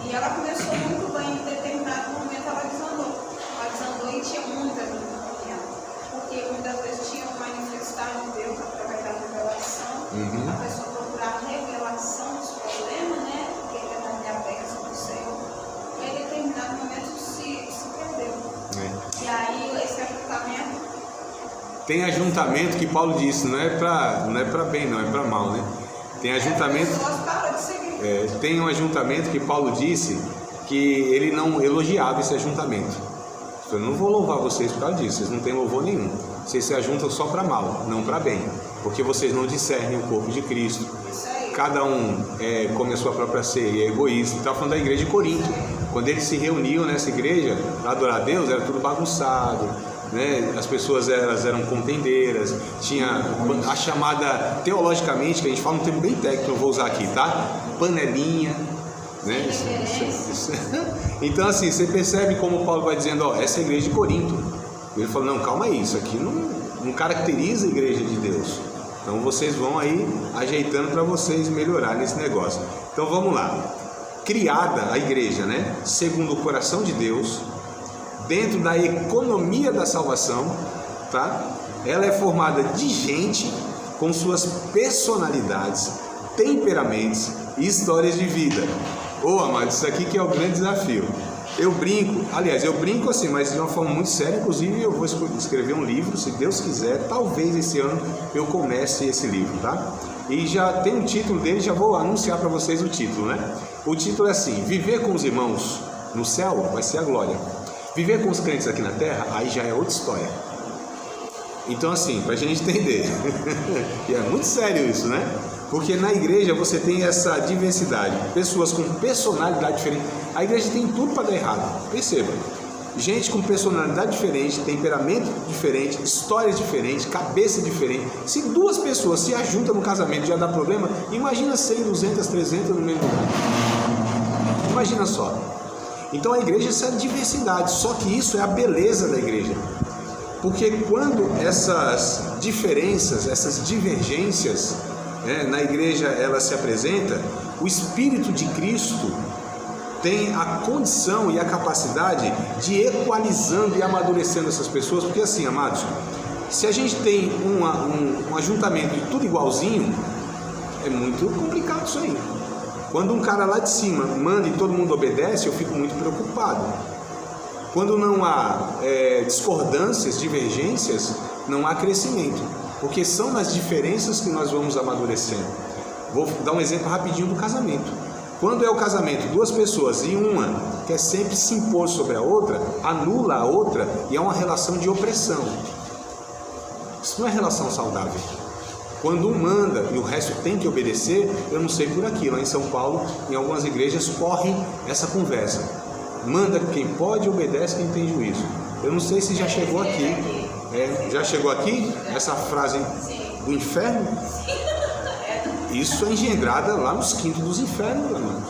E ela começou muito bem, em determinado momento ela desandou e tinha muita gente com ela. Porque muitas vezes tinha um manifestar de Deus através da revelação, a pessoa procurar a revelação dos problemas, né? Porque ele é a bênção do Senhor. E em determinado momento se perdeu. E aí esse ajuntamento. Tem ajuntamento que Paulo disse, não é para bem, não é para mal, né? Tem ajuntamento. Tem um ajuntamento que Paulo disse que ele não elogiava esse ajuntamento. Eu não vou louvar vocês por causa disso, vocês não têm louvor nenhum. Vocês se ajuntam só para mal, não para bem, porque vocês não discernem o corpo de Cristo. Cada um come a sua própria ceia, é egoísta. Estava falando da igreja de Corinto. Quando eles se reuniam nessa igreja para adorar a Deus, era tudo bagunçado, né? As pessoas elas eram contendeiras, tinha a chamada, teologicamente, que a gente fala um termo bem técnico, eu vou usar aqui, tá? Panelinha, né? Então assim, você percebe como Paulo vai dizendo, ó, essa é a igreja de Corinto. Ele falou, não, calma aí, isso aqui não caracteriza a igreja de Deus. Então vocês vão aí ajeitando para vocês melhorar nesse negócio. Então vamos lá. Criada a igreja, né? Segundo o coração de Deus, dentro da economia da salvação, tá? ela é formada de gente com suas personalidades, temperamentos e histórias de vida. Amado, isso aqui que é o grande desafio. Eu brinco assim, mas de uma forma muito séria. Inclusive eu vou escrever um livro, se Deus quiser, talvez esse ano eu comece esse livro, tá? E já tem um título dele, já vou anunciar para vocês o título, né? O título é assim: viver com os irmãos no céu vai ser a glória. Viver com os crentes aqui na terra, aí já é outra história. Então assim, para a gente entender, e é muito sério isso, né? Porque na igreja você tem essa diversidade, pessoas com personalidade diferente. A igreja tem tudo para dar errado, perceba. Gente com personalidade diferente, temperamento diferente, histórias diferentes, cabeça diferente. Se duas pessoas se ajuntam no casamento e já dá problema, imagina 100, 200, 300 no mesmo lugar. Imagina só. Então a igreja é essa diversidade, só que isso é a beleza da igreja. Porque quando essas diferenças, essas divergências, na igreja ela se apresenta, o Espírito de Cristo tem a condição e a capacidade de ir equalizando e amadurecendo essas pessoas. Porque assim, amados, se a gente tem um ajuntamento de tudo igualzinho, é muito complicado isso aí. Quando um cara lá de cima manda e todo mundo obedece, eu fico muito preocupado. Quando não há discordâncias, divergências, não há crescimento. Porque são nas diferenças que nós vamos amadurecendo. Vou dar um exemplo rapidinho do casamento. Quando é o casamento, duas pessoas e uma quer sempre se impor sobre a outra, anula a outra e é uma relação de opressão. Isso não é relação saudável. Quando um manda e o resto tem que obedecer, eu não sei por aqui. Lá em São Paulo, em algumas igrejas, corre essa conversa. Manda quem pode, obedece quem tem juízo. Eu não sei se já chegou aqui. Já chegou aqui essa frase do inferno? Isso é engendrada lá nos quintos dos infernos, mano.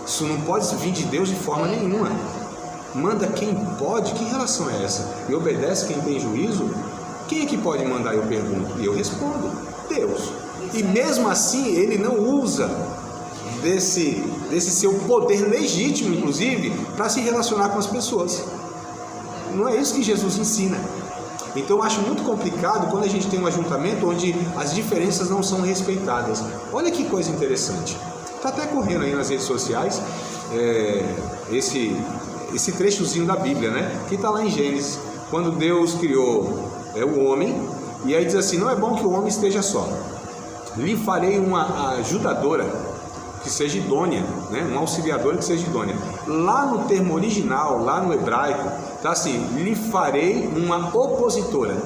Isso não pode vir de Deus de forma nenhuma. Manda quem pode, que relação é essa? E obedece quem tem juízo? Quem é que pode mandar? Eu pergunto. E eu respondo: Deus. E mesmo assim ele não usa desse seu poder legítimo, inclusive, para se relacionar com as pessoas. Não é isso que Jesus ensina. Então eu acho muito complicado quando a gente tem um ajuntamento onde as diferenças não são respeitadas. Olha que coisa interessante. Está até correndo aí nas redes sociais esse trechozinho da Bíblia, né? Que está lá em Gênesis, quando Deus criou o homem, e aí diz assim: não é bom que o homem esteja só. Lhe farei uma ajudadora que seja idônea, né? Uma auxiliadora que seja idônea. Lá no termo original, lá no hebraico, está assim: lhe farei uma opositora.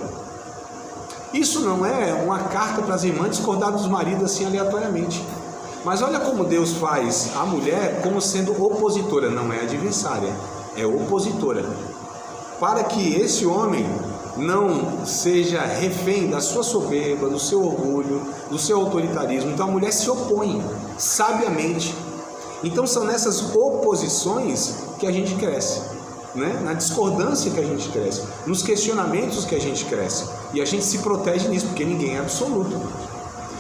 Isso não é uma carta para as irmãs discordar dos maridos assim aleatoriamente. Mas olha como Deus faz a mulher como sendo opositora, não é adversária, é opositora. Para que esse homem não seja refém da sua soberba, do seu orgulho, do seu autoritarismo. Então a mulher se opõe sabiamente. Então são nessas oposições que a gente cresce, né? Na discordância que a gente cresce, nos questionamentos que a gente cresce. E a gente se protege nisso, porque ninguém é absoluto.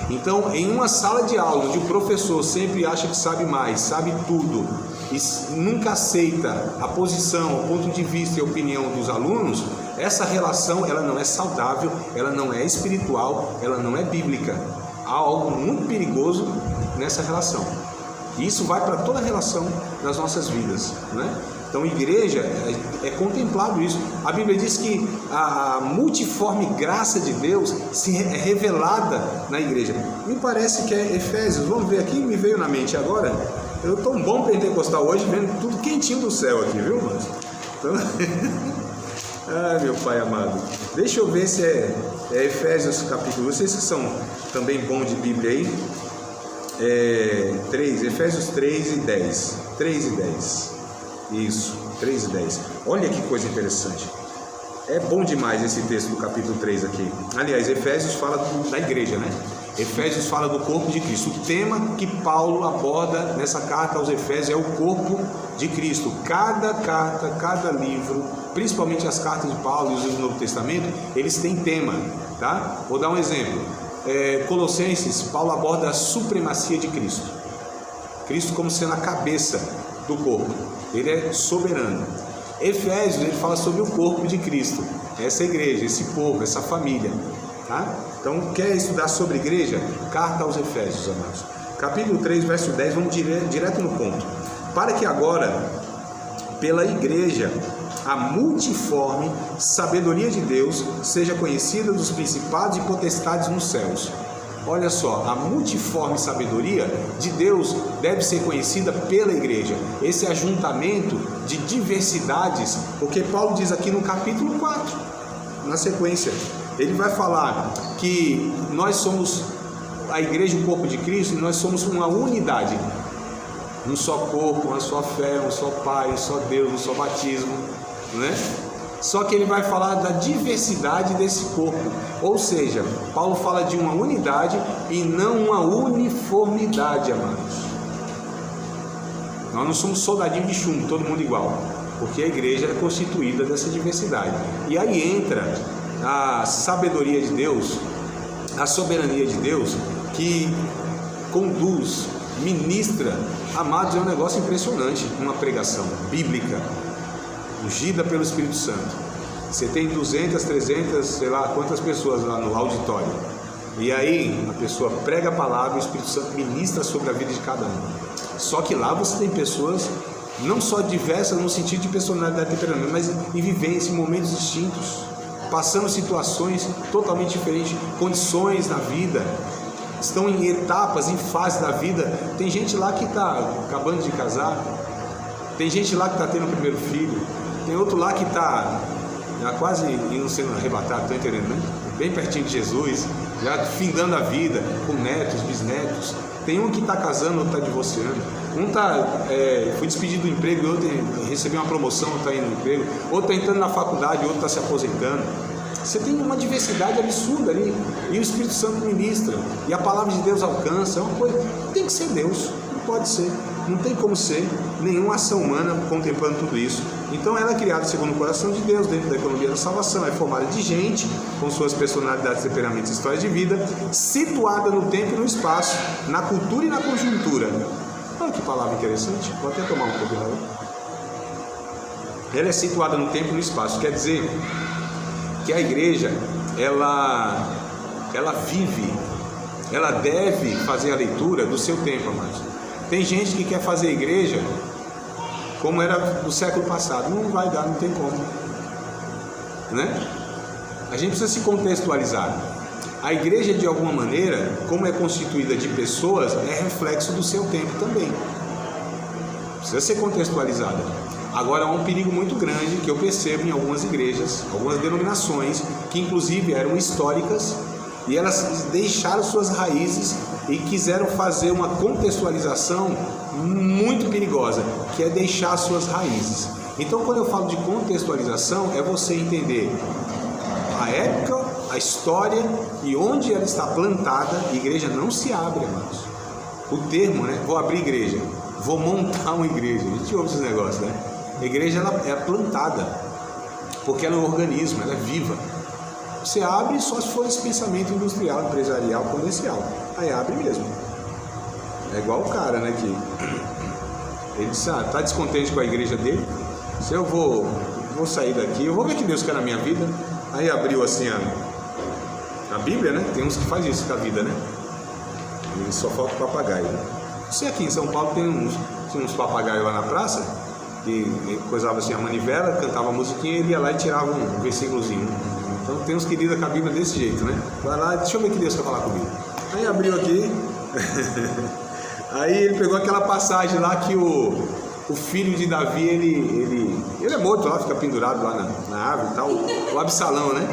Então, em uma sala de aula onde o professor sempre acha que sabe mais, sabe tudo, e nunca aceita a posição, o ponto de vista e a opinião dos alunos, essa relação ela não é saudável, ela não é espiritual, ela não é bíblica. Há algo muito perigoso nessa relação. E isso vai para toda a relação das nossas vidas, né? Então, igreja é contemplado isso. A Bíblia diz que a multiforme graça de Deus é revelada na igreja. Me parece que é Efésios. Vamos ver aqui, me veio na mente agora. Eu estou um bom pentecostal hoje, vendo tudo quentinho do céu aqui, viu, mano? Então... Ai, meu Pai amado. Deixa eu ver se é Efésios capítulo... Vocês que são também bons de Bíblia aí. 3, Efésios 3 e 10. 3 e 10. Isso, 3 e 10. Olha que coisa interessante. É bom demais esse texto do capítulo 3 aqui. Aliás, Efésios fala da igreja, né? Efésios fala do corpo de Cristo. O tema que Paulo aborda nessa carta aos Efésios é o corpo de Cristo. Cada carta, cada livro, principalmente as cartas de Paulo e os do Novo Testamento, eles têm tema, tá? Vou dar um exemplo. Colossenses, Paulo aborda a supremacia de Cristo. Cristo como sendo a cabeça do corpo. Ele é soberano. Efésios, ele fala sobre o corpo de Cristo. essa igreja, esse povo, essa família. Tá? Então, quer estudar sobre igreja? Carta aos Efésios, amados. Capítulo 3, verso 10, vamos direto no ponto. Para que agora, pela igreja, a multiforme sabedoria de Deus seja conhecida dos principados e potestades nos céus. Olha só, a multiforme sabedoria de Deus deve ser conhecida pela igreja. Esse ajuntamento de diversidades, porque Paulo diz aqui no capítulo 4, na sequência, ele vai falar que nós somos a igreja, o corpo de Cristo, e nós somos uma unidade. Um só corpo, uma só fé, um só Pai, um só Deus, um só batismo, né? Só que ele vai falar da diversidade desse corpo. Ou seja, Paulo fala de uma unidade e não uma uniformidade, amados. Nós não somos soldadinhos de chumbo, todo mundo igual, porque a igreja é constituída dessa diversidade. E aí entra a sabedoria de Deus, a soberania de Deus, que conduz, ministra. Amados, é um negócio impressionante, uma pregação bíblica, ungida pelo Espírito Santo. Você tem 200, 300, sei lá quantas pessoas lá no auditório, e aí a pessoa prega a palavra e o Espírito Santo ministra sobre a vida de cada um. Só que lá você tem pessoas não só diversas no sentido de personalidade e temperamento, mas em vivência, em momentos distintos, passando situações totalmente diferentes, condições na vida, estão em etapas, em fases da vida. Tem gente lá que está acabando de casar, tem gente lá que está tendo o primeiro filho, tem outro lá que está quase indo sendo arrebatado, estão entendendo, né? Bem pertinho de Jesus, já findando a vida, com netos, bisnetos. Tem um que está casando, outro está divorciando. Um foi despedido do emprego, outro recebeu uma promoção, outro está indo no emprego. Outro está entrando na faculdade, outro está se aposentando. Você tem uma diversidade absurda ali, e o Espírito Santo ministra, e a palavra de Deus alcança. É uma coisa, tem que ser Deus, não pode ser, não tem como ser nenhuma ação humana contemplando tudo isso. Então ela é criada segundo o coração de Deus, dentro da economia da salvação, é formada de gente com suas personalidades, temperamentos e histórias de vida, situada no tempo e no espaço, na cultura e na conjuntura. Olha que palavra interessante, vou até tomar um pouco de água. Ela é situada no tempo e no espaço, quer dizer que a igreja, ela vive, ela deve fazer a leitura do seu tempo, amados. Tem gente que quer fazer a igreja como era do século passado, não vai dar, não tem como, né? A gente precisa se contextualizar. A igreja, de alguma maneira, como é constituída de pessoas, é reflexo do seu tempo também, precisa ser contextualizada. Agora, há um perigo muito grande que eu percebo em algumas igrejas, algumas denominações, que inclusive eram históricas, e elas deixaram suas raízes e quiseram fazer uma contextualização muito perigosa, que é deixar suas raízes. Então, quando eu falo de contextualização, é você entender a época, a história e onde ela está plantada. A igreja não se abre, amados. O termo, né? Vou abrir igreja, vou montar uma igreja. A gente ouve esses negócios, né? A igreja, ela é plantada, porque ela é um organismo, ela é viva. Você abre só se for esse pensamento industrial, empresarial, comercial. Aí abre mesmo. É igual o cara, né, que ele disse, tá descontente com a igreja dele? Se eu vou sair daqui, eu vou ver o que Deus quer na minha vida. Aí abriu assim a Bíblia, né? Tem uns que fazem isso com a vida, né? E só falta o papagaio, né? Você aqui em São Paulo tem uns papagaios lá na praça, que coisava assim a manivela, cantava a musiquinha, ele ia lá e tirava um versículozinho. Então tem uns que lidam com a Bíblia desse jeito, né? Vai lá, deixa eu ver que Deus quer falar comigo. Aí abriu aqui, aí ele pegou aquela passagem lá que o filho de Davi, ele é morto lá, fica pendurado lá na árvore e tal, o Absalão, né?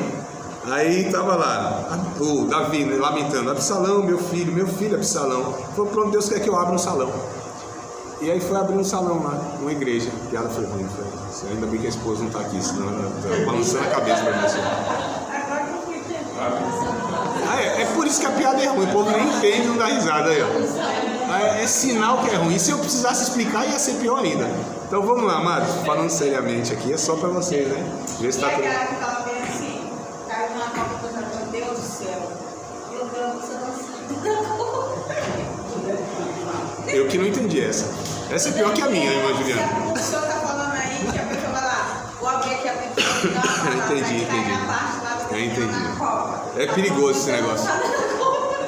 Aí tava lá, o Davi, né, lamentando, Absalão, meu filho Absalão. Falou, pronto, Deus quer que eu abra um salão. E aí foi abrir um salão lá, uma igreja. A piada foi ruim, ainda bem que a esposa não está aqui, senão ela tá balançando a cabeça para mim. É por isso que a piada é ruim, o povo nem entende e não dá risada aí, ó. É sinal que é ruim. E se eu precisasse explicar, ia ser pior ainda. Então vamos lá, amados, falando seriamente aqui, é só para vocês, né? Ver se tá tudo... que tava bem assim, caiu uma copa coisa, meu Deus do céu. Meu Deus, você não... Eu que não entendi essa. Essa é pior que a minha, irmã Juliana. O senhor tá falando aí que a pessoa vai lá, vou abrir aqui a pessoa, entendi. Eu entendi. É perigoso esse negócio.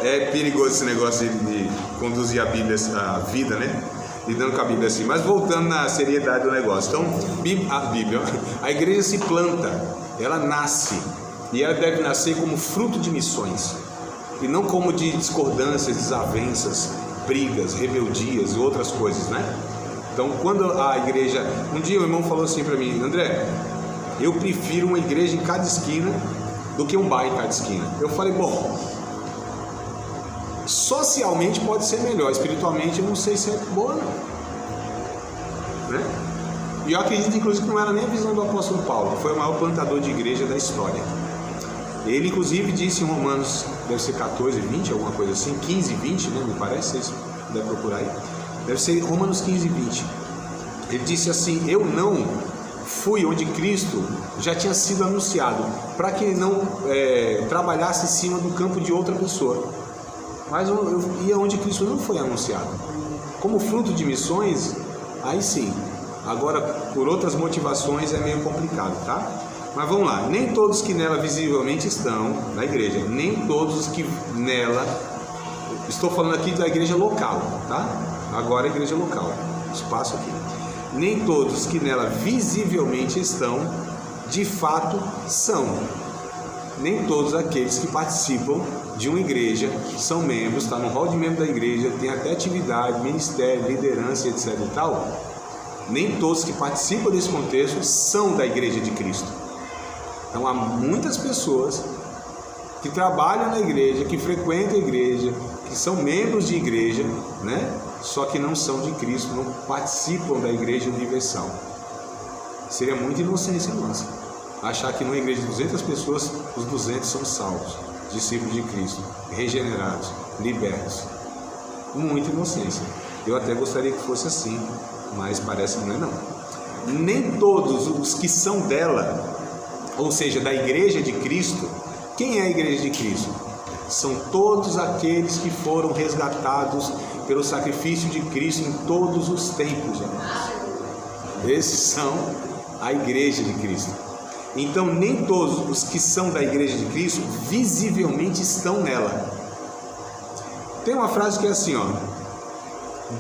É perigoso esse negócio de conduzir a Bíblia, a vida, né? Lidando com a Bíblia assim. Mas voltando na seriedade do negócio. Então, a igreja se planta, ela nasce. E ela deve nascer como fruto de missões. E não como de discordâncias, desavenças, brigas, rebeldias e outras coisas, né? Então, quando a igreja... Um dia o irmão falou assim para mim: André, eu prefiro uma igreja em cada esquina do que um bar em cada esquina. Eu falei, bom, socialmente pode ser melhor, espiritualmente eu não sei se é boa, não. Né? E eu acredito, inclusive, que não era nem a visão do apóstolo Paulo, que foi o maior plantador de igreja da história. Ele, inclusive, disse em Romanos, deve ser 14, 20, alguma coisa assim, 15, 20, né? Me parece, vocês devem procurar aí. Deve ser Romanos 15, 20. Ele disse assim: eu não fui onde Cristo já tinha sido anunciado, para que ele não trabalhasse em cima do campo de outra pessoa. Mas eu ia onde Cristo não foi anunciado. Como fruto de missões, aí sim. Agora, por outras motivações é meio complicado, tá? Mas vamos lá. Nem todos que nela visivelmente estão na igreja, nem todos os que nela... Estou falando aqui da igreja local, tá? Agora a igreja local, espaço aqui. Nem todos que nela visivelmente estão, de fato são. Nem todos aqueles que participam de uma igreja são membros, está no hall de membro da igreja, tem até atividade, ministério, liderança, etc e tal. Nem todos que participam desse contexto são da igreja de Cristo. Então há muitas pessoas que trabalham na igreja, que frequentam a igreja, que são membros de igreja, né? Só que não são de Cristo, não participam da igreja universal. Seria muita inocência nossa achar que numa igreja de 200 pessoas, os 200 são salvos, discípulos de Cristo, regenerados, libertos. Muita inocência. Eu até gostaria que fosse assim, mas parece que não é não. Nem todos os que são dela, ou seja, da igreja de Cristo. Quem é a igreja de Cristo? São todos aqueles que foram resgatados pelo sacrifício de Cristo em todos os tempos. Esses são a igreja de Cristo. Então, nem todos os que são da igreja de Cristo visivelmente estão nela. Tem uma frase que é assim, ó: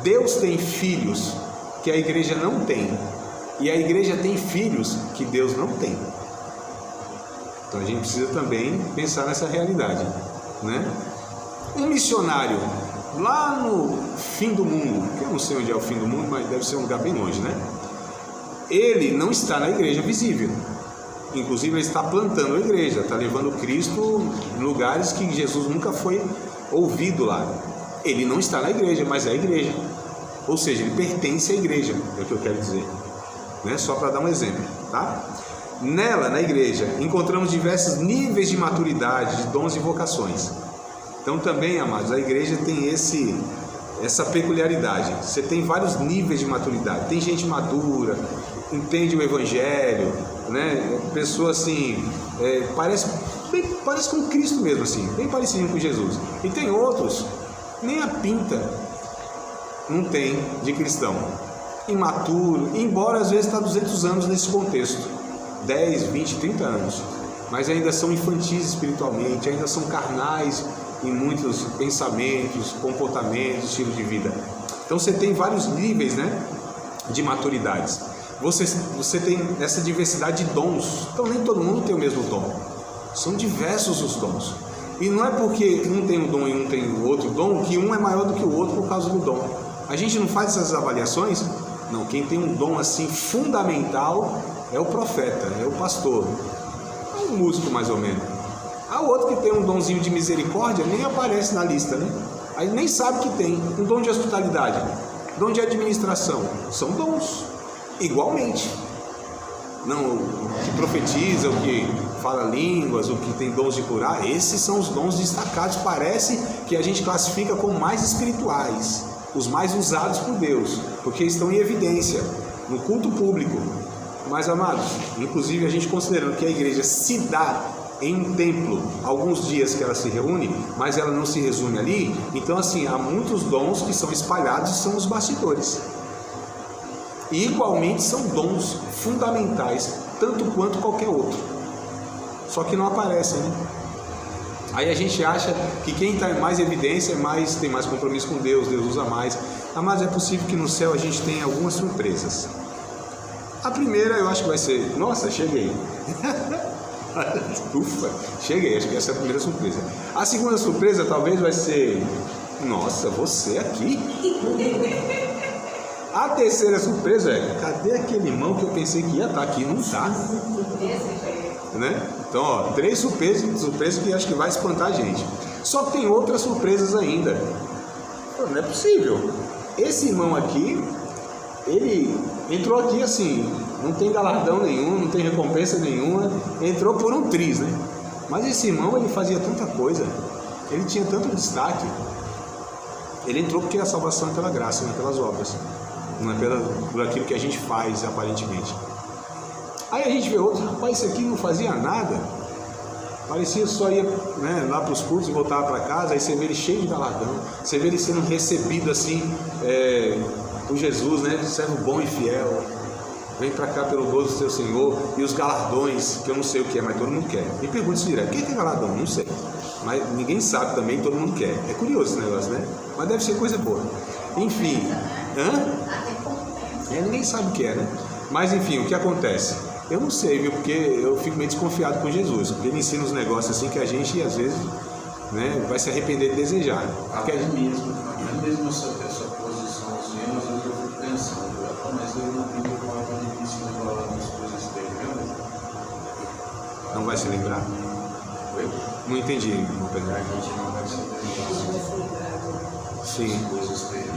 Deus tem filhos que a igreja não tem, e a igreja tem filhos que Deus não tem. Então a gente precisa também pensar nessa realidade, né? Um missionário lá no fim do mundo, que eu não sei onde é o fim do mundo, mas deve ser um lugar bem longe, né? Ele não está na igreja visível. Inclusive ele está plantando a igreja, está levando Cristo em lugares que Jesus nunca foi ouvido lá. Ele não está na igreja, mas é a igreja. Ou seja, ele pertence à igreja, é o que eu quero dizer, né? Só para dar um exemplo, tá? Nela, na igreja, encontramos diversos níveis de maturidade, de dons e vocações. Então também, amados, a igreja tem essa peculiaridade. Você tem vários níveis de maturidade. Tem gente madura, entende o evangelho, né? Pessoa assim, parece com Cristo mesmo, assim, bem parecido com Jesus. E tem outros, nem a pinta não tem de cristão, imaturo, embora às vezes está 200 anos nesse contexto, 10, 20, 30 anos, mas ainda são infantis espiritualmente, ainda são carnais em muitos pensamentos, comportamentos, estilo de vida. Então você tem vários níveis, né, de maturidades. Você tem essa diversidade de dons. Então nem todo mundo tem o mesmo dom. São diversos os dons. E não é porque um tem um dom e um tem outro dom que um é maior do que o outro por causa do dom. A gente não faz essas avaliações? Não, quem tem um dom assim fundamental é o profeta, é o pastor, é um músico mais ou menos. Há outro que tem um donzinho de misericórdia, nem aparece na lista, né? Aí nem sabe que tem. Um dom de hospitalidade, dom de administração, são dons, igualmente. Não, o que profetiza, o que fala línguas, o que tem dons de curar, esses são os dons destacados. Parece que a gente classifica como mais espirituais, os mais usados por Deus, porque estão em evidência no culto público. Mas, amados, inclusive a gente considerando que a igreja se dá em um templo, alguns dias que ela se reúne, mas ela não se resume ali, então assim, há muitos dons que são espalhados e são os bastidores. E igualmente são dons fundamentais, tanto quanto qualquer outro. só que não aparecem, né? Aí a gente acha que quem está em mais evidência tem mais compromisso com Deus, Deus usa mais. Mas é possível que no céu a gente tenha algumas surpresas. A primeira eu acho que vai ser, nossa, cheguei. Ufa, cheguei, acho que essa é a primeira surpresa. A segunda surpresa talvez vai ser, nossa, você aqui? A terceira surpresa é, cadê aquele irmão que eu pensei que ia estar aqui? Não está. Né? Então, ó, 3 surpresas que acho que vai espantar a gente. Só que tem outras surpresas ainda. Não é possível. Esse irmão aqui, ele entrou aqui assim, não tem galardão nenhum, não tem recompensa nenhuma, entrou por um triz, né? Mas esse irmão, ele fazia tanta coisa, ele tinha tanto destaque. Ele entrou porque a salvação é pela graça, não é pelas obras, não é por aquilo que a gente faz aparentemente. Aí a gente vê outro, rapaz, esse aqui não fazia nada, parecia só ir, né, lá para os cultos e voltava para casa. Aí você vê ele cheio de galardão, você vê ele sendo recebido assim por Jesus, né, servo bom e fiel, vem para cá pelo gozo do seu Senhor. E os galardões, que eu não sei o que é, mas todo mundo quer. Me pergunta isso direto, o que é galardão? Não sei, mas ninguém sabe também, todo mundo quer. É curioso esse negócio, né? Mas deve ser coisa boa. Enfim, ninguém sabe o que é, né? Mas enfim, o que acontece? Eu não sei, viu? Porque eu fico meio desconfiado com Jesus, porque ele ensina uns negócios assim que a gente, às vezes, né, vai se arrepender de desejar. Até mesmo essa posição, assim, às vezes eu fico pensando, mas eu não tenho como ele ensina a falar das coisas dele. Não vai se lembrar? Oi? Não entendi, irmão Pedro. A gente não vai se lembrar. Sim. As coisas dele.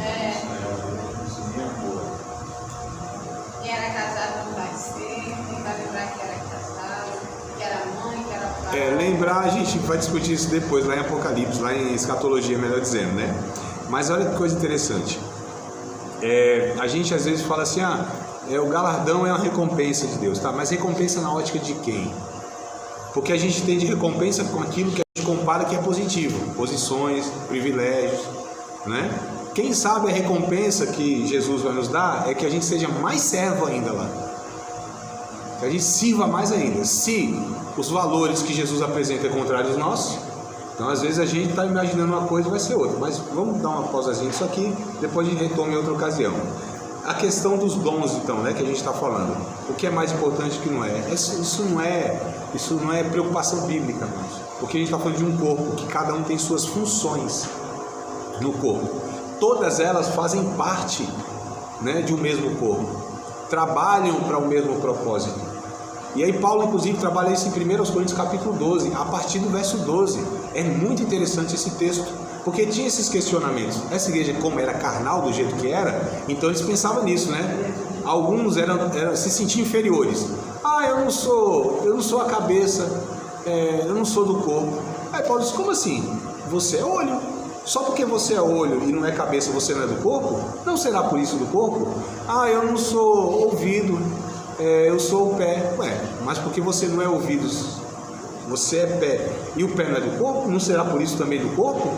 Quem era casado não vai ser, quem vai lembrar que era casado, que era mãe, que era pai. Lembrar, a gente vai discutir isso depois, lá em Apocalipse, lá em Escatologia, melhor dizendo, né? Mas olha que coisa interessante. A gente às vezes fala assim, o galardão é uma recompensa de Deus, tá? Mas recompensa na ótica de quem? Porque a gente tem de recompensa com aquilo que a gente compara que é positivo, posições, privilégios, né? Quem sabe a recompensa que Jesus vai nos dar é que a gente seja mais servo ainda lá, que a gente sirva mais ainda. Se os valores que Jesus apresenta é contrário aos nossos, então às vezes a gente está imaginando uma coisa e vai ser outra. Mas vamos dar uma pausazinha nisso aqui, depois a gente retoma em outra ocasião. A questão dos dons, então, né, que a gente está falando, o que é mais importante que não é? Isso não é preocupação bíblica, irmãos. Porque a gente está falando de um corpo, que cada um tem suas funções no corpo. Todas elas fazem parte, né, de um mesmo corpo, trabalham para o mesmo propósito. E aí Paulo, inclusive, trabalha isso em 1 Coríntios capítulo 12, a partir do verso 12. É muito interessante esse texto, porque tinha esses questionamentos. Essa igreja, como era carnal do jeito que era, então eles pensavam nisso, né? Alguns se sentiam inferiores. Eu não sou a cabeça, eu não sou do corpo. Aí Paulo disse, como assim? Você é olho. Só porque você é olho e não é cabeça, você não é do corpo? Não será por isso do corpo? Eu não sou ouvido, eu sou o pé. Mas porque você não é ouvidos, você é pé e o pé não é do corpo, não será por isso também do corpo?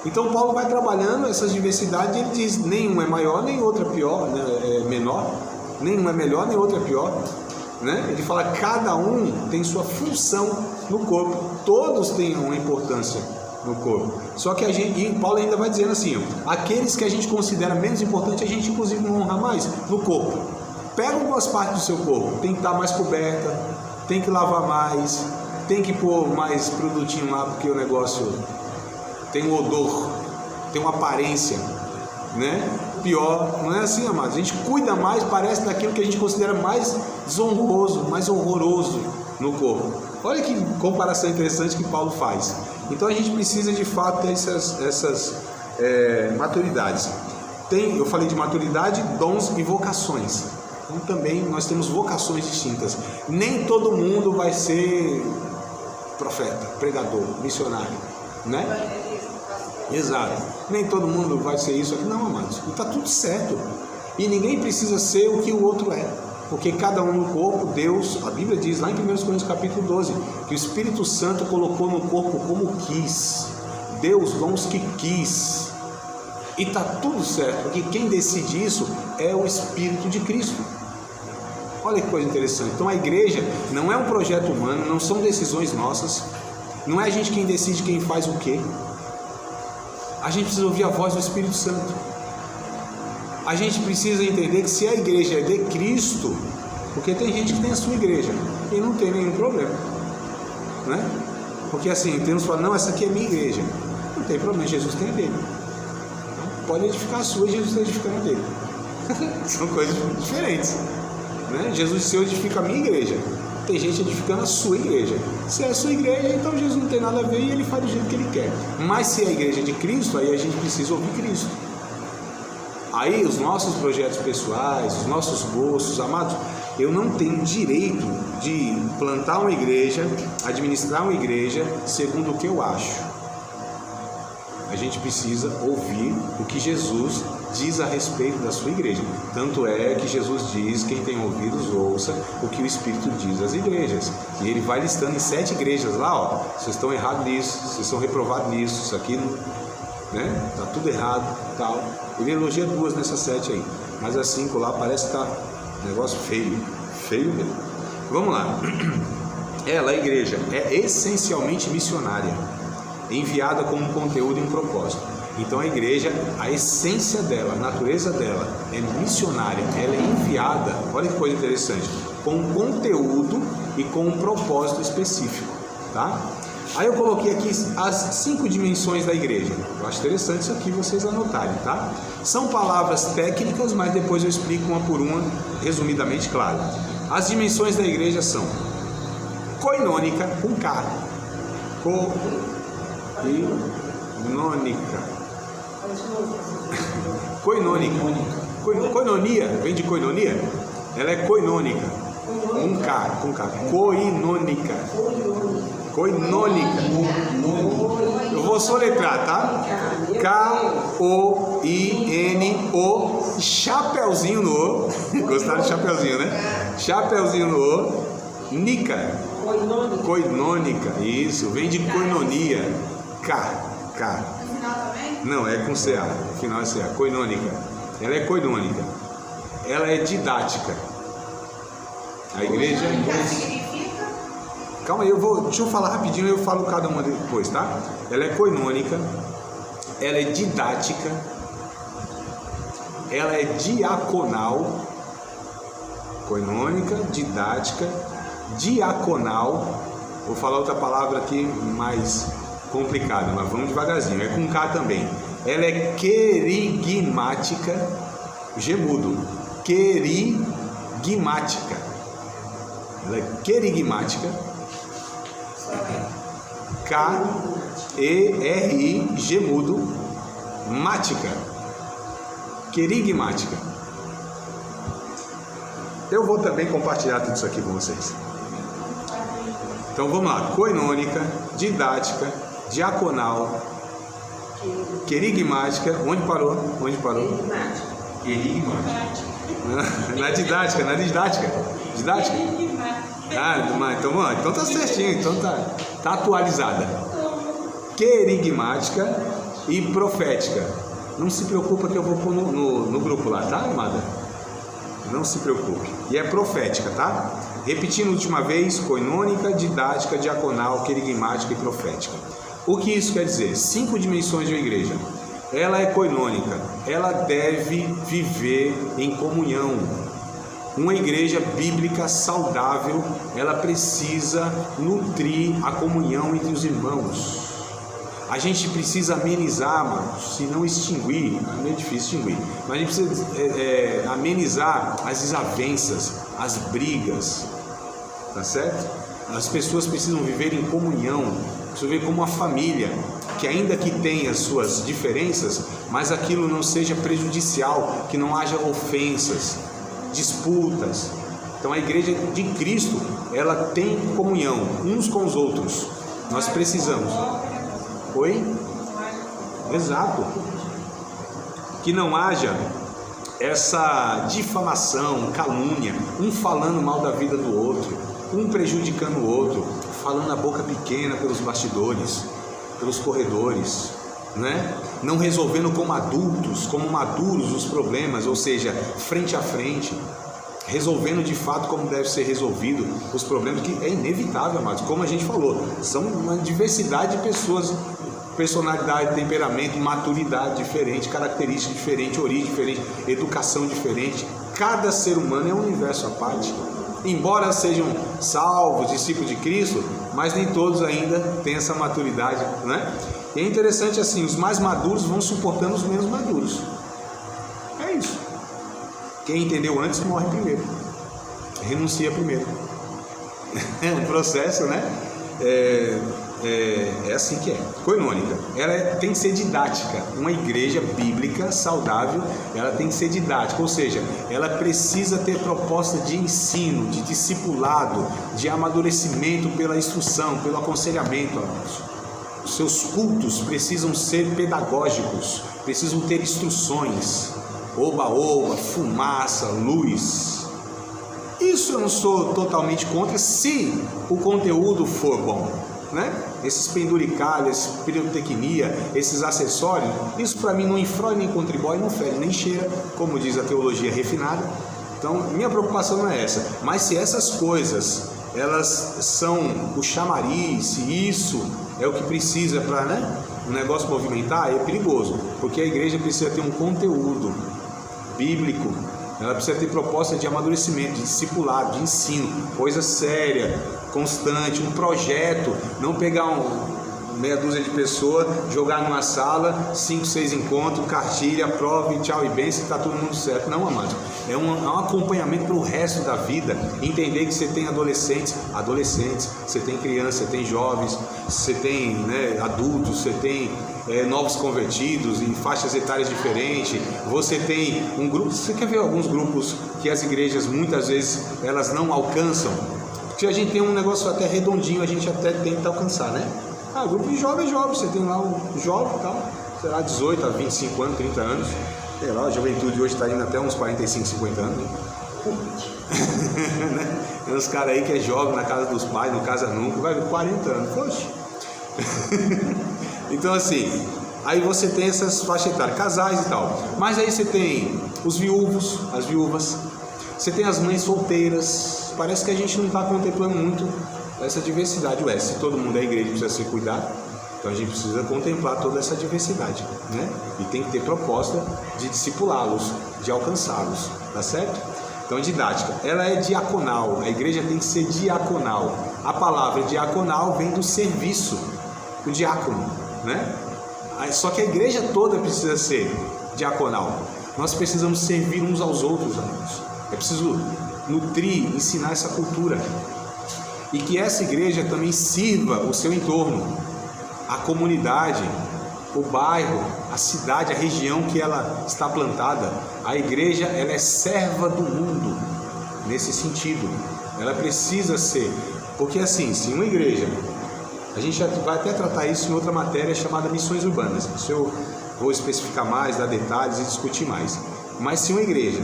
Então Paulo vai trabalhando essas diversidades e ele diz, nenhum é maior, nem outro é pior, né? Menor, nenhum é melhor, nem outro é pior. Né? Ele fala que cada um tem sua função no corpo, todos têm uma importância no corpo. Só que e Paulo ainda vai dizendo assim, aqueles que a gente considera menos importante, a gente inclusive não honra mais no corpo. Pega algumas partes do seu corpo, tem que estar mais coberta, tem que lavar mais, tem que pôr mais produtinho lá, porque o negócio tem um odor, tem uma aparência, né? Pior, não é assim, amados? A gente cuida mais, parece, daquilo que a gente considera mais desonroso, mais horroroso no corpo. Olha que comparação interessante que Paulo faz. Então a gente precisa de fato ter essas maturidades. Eu falei de maturidade, dons e vocações. Então também nós temos vocações distintas. Nem todo mundo vai ser profeta, pregador, missionário, né? Exato. Nem todo mundo vai ser isso aqui, não, amados. E está tudo certo. E ninguém precisa ser o que o outro é. Porque cada um no corpo, Deus, a Bíblia diz lá em 1 Coríntios capítulo 12, que o Espírito Santo colocou no corpo como quis. Deus dons que quis. E está tudo certo, porque quem decide isso é o Espírito de Cristo. Olha que coisa interessante. Então a igreja não é um projeto humano, não são decisões nossas, não é a gente quem decide quem faz o quê. A gente precisa ouvir a voz do Espírito Santo. A gente precisa entender que se a igreja é de Cristo, porque tem gente que tem a sua igreja e não tem nenhum problema, né? Porque assim, temos que falar, não, essa aqui é minha igreja. Não tem problema, Jesus tem a dele. Pode edificar a sua e Jesus está edificando a dele. São coisas diferentes, né? Jesus, se eu edifico a minha igreja, tem gente edificando a sua igreja. Se é a sua igreja, então Jesus não tem nada a ver e ele faz do jeito que ele quer. Mas se é a igreja de Cristo, aí a gente precisa ouvir Cristo. Aí os nossos projetos pessoais, os nossos gostos, amados, eu não tenho direito de plantar uma igreja, administrar uma igreja segundo o que eu acho. A gente precisa ouvir o que Jesus diz a respeito da sua igreja. Tanto é que Jesus diz, quem tem ouvidos ouça o que o Espírito diz às igrejas. E ele vai listando em 7 igrejas lá, ó, vocês estão errados nisso, vocês são reprovados nisso, isso aqui, né? Tá tudo errado, tal. Ele elogia 2 nessas 7 aí, mas as 5 lá parece que tá um negócio feio, feio mesmo. Vamos lá. Ela, a igreja, é essencialmente missionária, enviada com um conteúdo e um propósito. Então a igreja, a essência dela, a natureza dela é missionária, ela é enviada, olha que coisa interessante, com um conteúdo e com um propósito específico, tá? Aí eu coloquei aqui as 5 dimensões da igreja. Eu acho interessante isso aqui vocês anotarem, tá? São palavras técnicas, mas depois eu explico uma por uma, resumidamente, claro. As dimensões da igreja são koinônica, com K, Koinonia, vem de koinonia? Ela é koinônica, com K, koinônica. Koinônica. Eu vou soletrar, tá? K-O-I-N-O, chapeuzinho no O. Gostaram de chapeuzinho, né? Chapeuzinho no O. Nica. Koinônica. Isso, vem de koinonia. K. No final também? Não, é com CA. No final é CA. Koinônica. Ela é koinônica. Ela é didática. A igreja. Significa? Calma aí, deixa eu falar rapidinho, eu falo cada uma depois, tá? Ela é koinônica, ela é didática, ela é diaconal, koinônica, didática, diaconal. Vou falar outra palavra aqui mais complicada, mas vamos devagarzinho, é com K também. Ela é querigmática, gemudo, querigmática. Ela é querigmática, K-E-R-I, gemudo, mática, querigmática. Eu vou também compartilhar tudo isso aqui com vocês. Então vamos lá, koinônica, didática, diaconal, querigmática. Onde parou? Querigmática. Na didática. Didática? Então tá certinho, então tá atualizada. Querigmática e profética. Não se preocupa que eu vou pôr no grupo lá, tá, amada? Não se preocupe. E é profética, tá? Repetindo a última vez, koinônica, didática, diaconal, querigmática e profética. O que isso quer dizer? 5 dimensões de uma igreja. Ela é koinônica, ela deve viver em comunhão. Uma igreja bíblica saudável, ela precisa nutrir a comunhão entre os irmãos. A gente precisa amenizar, amados, se não extinguir, é meio difícil extinguir, mas a gente precisa amenizar as desavenças, as brigas, tá certo? As pessoas precisam viver em comunhão, precisam viver como uma família, que ainda que tenha suas diferenças, mas aquilo não seja prejudicial, que não haja ofensas, disputas. Então a igreja de Cristo, ela tem comunhão uns com os outros. Nós precisamos. Oi? Exato. Que não haja essa difamação, calúnia, um falando mal da vida do outro, um prejudicando o outro, falando a boca pequena pelos bastidores, pelos corredores, né? Não resolvendo como adultos, como maduros os problemas, ou seja, frente a frente. resolvendo de fato como deve ser resolvido os problemas, que é inevitável, amados, como a gente falou, são uma diversidade de pessoas, personalidade, temperamento, maturidade diferente, característica diferente, origem diferente, educação diferente. Cada ser humano é um universo à parte. Embora sejam salvos, discípulos de Cristo, mas nem todos ainda têm essa maturidade, né? E é interessante assim, os mais maduros vão suportando os menos maduros. É isso. Quem entendeu antes morre primeiro, renuncia primeiro. É um processo, né? É assim que é. Koinônica, ela tem que ser didática. Uma igreja bíblica saudável, ela tem que ser didática, ou seja, ela precisa ter proposta de ensino, de discipulado, de amadurecimento pela instrução, pelo aconselhamento. Os seus cultos precisam ser pedagógicos, precisam ter instruções, oba-oba, fumaça, luz. Isso eu não sou totalmente contra, se o conteúdo for bom, né? Esses penduricalhos, pirotecnia, esses acessórios, isso para mim não infrói, nem contribui, não fere, nem cheira, como diz a teologia refinada. Então, minha preocupação não é essa. Mas se essas coisas, elas são o chamariz, se isso é o que precisa para, né, o negócio movimentar, é perigoso, porque a igreja precisa ter um conteúdo bíblico, ela precisa ter proposta de amadurecimento, de discipulado, de ensino, coisa séria, constante, um projeto, não pegar meia dúzia de pessoas, jogar numa sala, 5, 6 encontros, cartilha, prova e tchau e benção, está todo mundo certo. Não, amado, é um acompanhamento para o resto da vida. Entender que você tem adolescentes, você tem crianças, você tem jovens, você tem, né, adultos, você tem novos convertidos em faixas etárias diferentes, você tem um grupo. Você quer ver alguns grupos que as igrejas muitas vezes elas não alcançam? Porque a gente tem um negócio até redondinho, a gente até tenta alcançar, né? Grupo de jovens, você tem lá um jovem e tal, sei lá, 18 a 25 anos, 30 anos, sei lá, a juventude hoje está indo até uns 45, 50 anos, né? Tem uns caras aí que é jovem na casa dos pais, não casa nunca, vai ver 40 anos, poxa. Então assim, aí você tem essas faixas etárias, casais e tal, mas aí você tem os viúvos, as viúvas, você tem as mães solteiras. Parece que a gente não está contemplando muito essa diversidade. Se todo mundo é igreja, precisa ser cuidado, então a gente precisa contemplar toda essa diversidade, né? E tem que ter proposta de discipulá-los, de alcançá-los, tá certo? Então, didática, ela é diaconal, a igreja tem que ser diaconal. A palavra diaconal vem do serviço, o diácono, né? Só que a igreja toda precisa ser diaconal. Nós precisamos servir uns aos outros, amigos. É preciso nutrir, ensinar essa cultura. E que essa igreja também sirva o seu entorno, a comunidade, o bairro, a cidade, a região que ela está plantada. A igreja, ela é serva do mundo, nesse sentido. Ela precisa ser, porque assim, se uma igreja, a gente já vai até tratar isso em outra matéria chamada missões urbanas. Isso eu vou especificar mais, dar detalhes e discutir mais. Mas se uma igreja,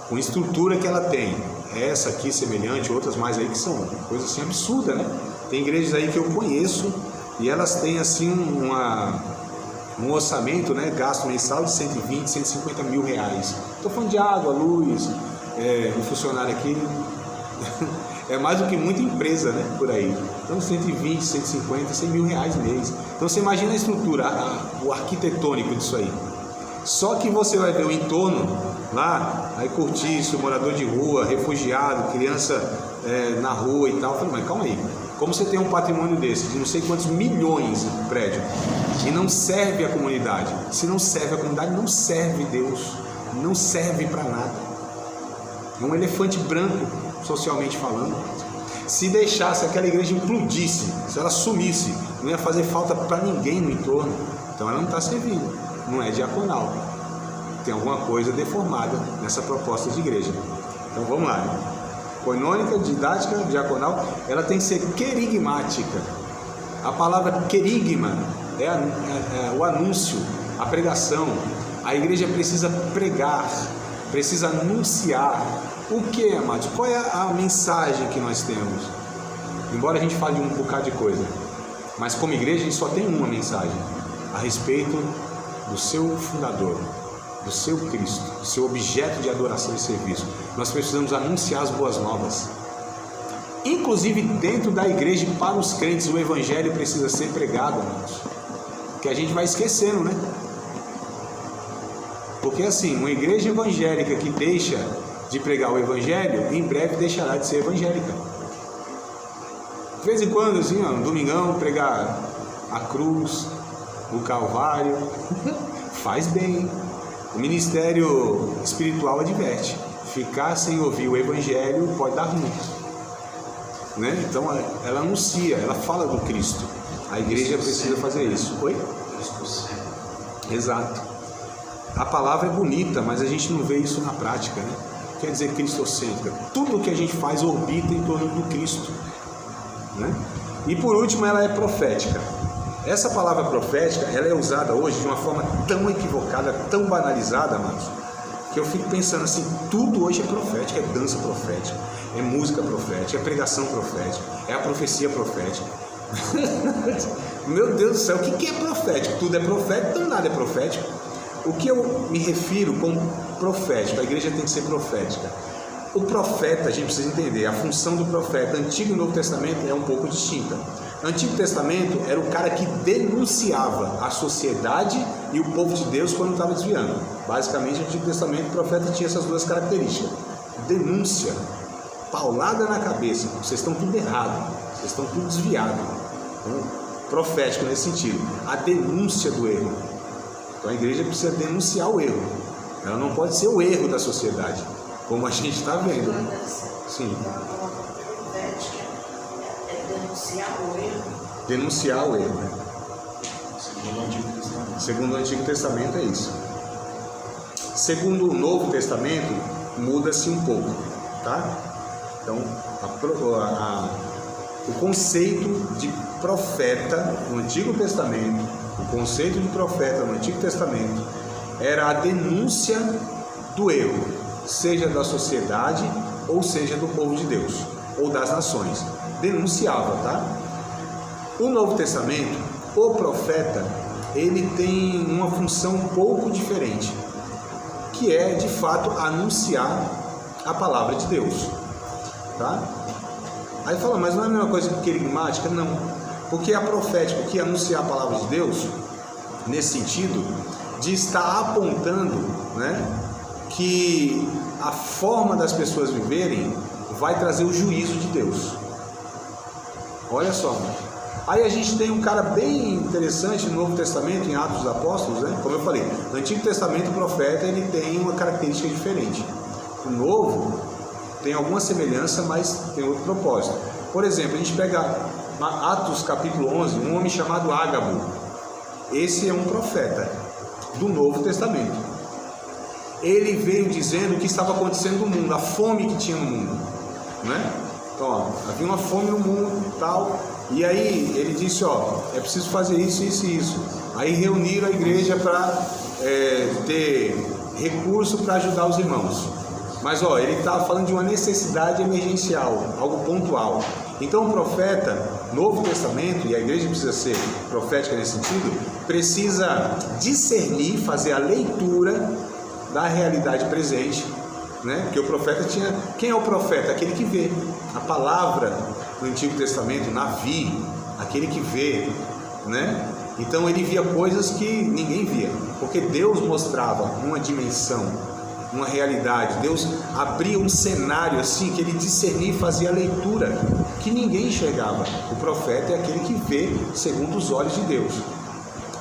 com a estrutura que ela tem, essa aqui semelhante, outras mais aí que são coisa assim absurda, né? Tem igrejas aí que eu conheço e elas têm assim um orçamento, né, gasto mensal de 120, 150 mil reais. Estou falando de água, luz, um funcionário aqui é mais do que muita empresa, né, por aí. Então 120, 150, 100 mil reais mês. Então você imagina a estrutura, o arquitetônico disso aí. Só que você vai ver o entorno lá, aí cortiço, morador de rua, refugiado, criança na rua e tal. Eu falei, mas calma aí, como você tem um patrimônio desse, de não sei quantos milhões de prédio, e não serve a comunidade? Se não serve a comunidade, não serve Deus, não serve para nada. É um elefante branco, socialmente falando. Se deixasse aquela igreja implodisse, se ela sumisse, não ia fazer falta para ninguém no entorno. Então ela não está servindo, não é diaconal. Tem alguma coisa deformada nessa proposta de igreja. Então vamos lá. Koinônica, didática, diaconal, ela tem que ser querigmática. A palavra querigma é o anúncio, a pregação. A igreja precisa pregar, precisa anunciar. O que, amados? Qual é a mensagem que nós temos? Embora a gente fale de um bocado de coisa, mas como igreja a gente só tem uma mensagem: a respeito do seu fundador, do seu Cristo, do seu objeto de adoração e serviço. Nós precisamos anunciar as boas novas. Inclusive dentro da igreja, para os crentes, o evangelho precisa ser pregado, irmãos. Que a gente vai esquecendo, né? Porque assim, uma igreja evangélica que deixa de pregar o evangelho, em breve deixará de ser evangélica. De vez em quando, assim, ó, no domingão, pregar a cruz, o Calvário, faz bem. O ministério espiritual adverte: ficar sem ouvir o evangelho pode dar ruim, né? Então ela anuncia, ela fala do Cristo. A igreja precisa fazer isso. Oi? Exato. A palavra é bonita, mas a gente não vê isso na prática, né? Quer dizer cristocêntrica. Tudo que a gente faz orbita em torno do Cristo, né? E por último, ela é profética. Essa palavra profética, ela é usada hoje de uma forma tão equivocada, tão banalizada, amados, que eu fico pensando assim, tudo hoje é profética, é dança profética, é música profética, é pregação profética, é a profecia profética. Meu Deus do céu, o que é profético? Tudo é profético, então nada é profético. O que eu me refiro com profético? A igreja tem que ser profética. O profeta, a gente precisa entender, a função do profeta, Antigo e Novo Testamento, é um pouco distinta. Antigo Testamento era o cara que denunciava a sociedade e o povo de Deus quando estava desviando. Basicamente, no Antigo Testamento, o profeta tinha essas duas características: denúncia, paulada na cabeça, vocês estão tudo errado, vocês estão tudo desviado. Então, profético nesse sentido, a denúncia do erro. Então a igreja precisa denunciar o erro, ela não pode ser o erro da sociedade, como a gente está vendo. Sim. Denunciar o erro, né? Segundo o Antigo Testamento é isso. Segundo o Novo Testamento, muda-se um pouco, tá? Então, o conceito de profeta no Antigo Testamento, o conceito de profeta no Antigo Testamento era a denúncia do erro, seja da sociedade ou seja do povo de Deus ou das nações. Denunciava, tá? O Novo Testamento, o profeta, ele tem uma função um pouco diferente, que é de fato anunciar a palavra de Deus, tá? Aí fala, mas não é a mesma coisa que querigmática? Não, porque a profética, que anunciar a palavra de Deus, nesse sentido de estar apontando, né, que a forma das pessoas viverem vai trazer o juízo de Deus. Olha só, aí a gente tem um cara bem interessante no Novo Testamento, em Atos dos Apóstolos, né? Como eu falei, no Antigo Testamento o profeta ele tem uma característica diferente. O Novo tem alguma semelhança, mas tem outro propósito. Por exemplo, a gente pega Atos capítulo 11, um homem chamado Ágabo. Esse é um profeta do Novo Testamento. Ele veio dizendo o que estava acontecendo no mundo, a fome que tinha no mundo, né? Então, ó, havia uma fome no mundo e tal, e aí ele disse, ó, é preciso fazer isso, isso e isso. Aí reuniram a igreja para ter recurso para ajudar os irmãos. Mas ó, ele estava falando de uma necessidade emergencial, algo pontual. Então o profeta, Novo Testamento, e a igreja precisa ser profética nesse sentido, precisa discernir, fazer a leitura da realidade presente, né? Porque o profeta tinha... Quem é o profeta? Aquele que vê. A palavra no Antigo Testamento, Navi, aquele que vê, né? Então ele via coisas que ninguém via, porque Deus mostrava uma dimensão, uma realidade. Deus abria um cenário assim, que ele discernia e fazia a leitura que ninguém enxergava. O profeta é aquele que vê segundo os olhos de Deus.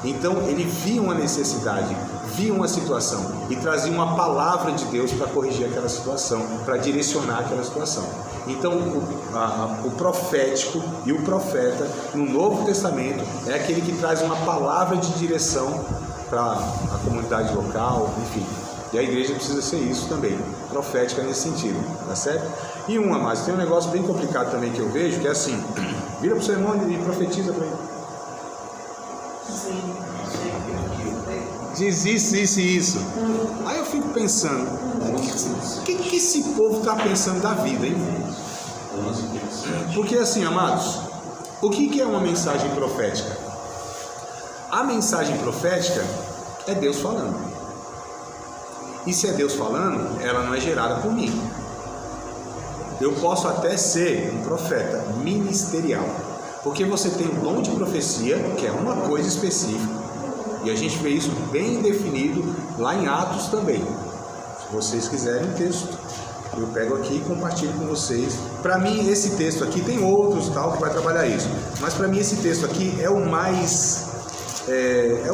Então ele via uma necessidade, via uma situação e trazia uma palavra de Deus para corrigir aquela situação, para direcionar aquela situação. Então o profético e o profeta no Novo Testamento é aquele que traz uma palavra de direção para a comunidade local, enfim. E a igreja precisa ser isso também, profética nesse sentido, tá certo? E mas tem um negócio bem complicado também que eu vejo, que é assim, vira para o seu irmão e profetiza para ele. Diz isso, isso e isso. Aí eu fico pensando, o que esse povo está pensando da vida, hein? Porque assim, amados, o que é uma mensagem profética? A mensagem profética é Deus falando. E se é Deus falando, ela não é gerada por mim. Eu posso até ser um profeta ministerial, porque você tem o dom de profecia, que é uma coisa específica, e a gente vê isso bem definido lá em Atos também. Se vocês quiserem o texto, eu pego aqui e compartilho com vocês. Para mim, esse texto aqui, tem outros tal que vai trabalhar isso, mas para mim esse texto aqui é o mais... É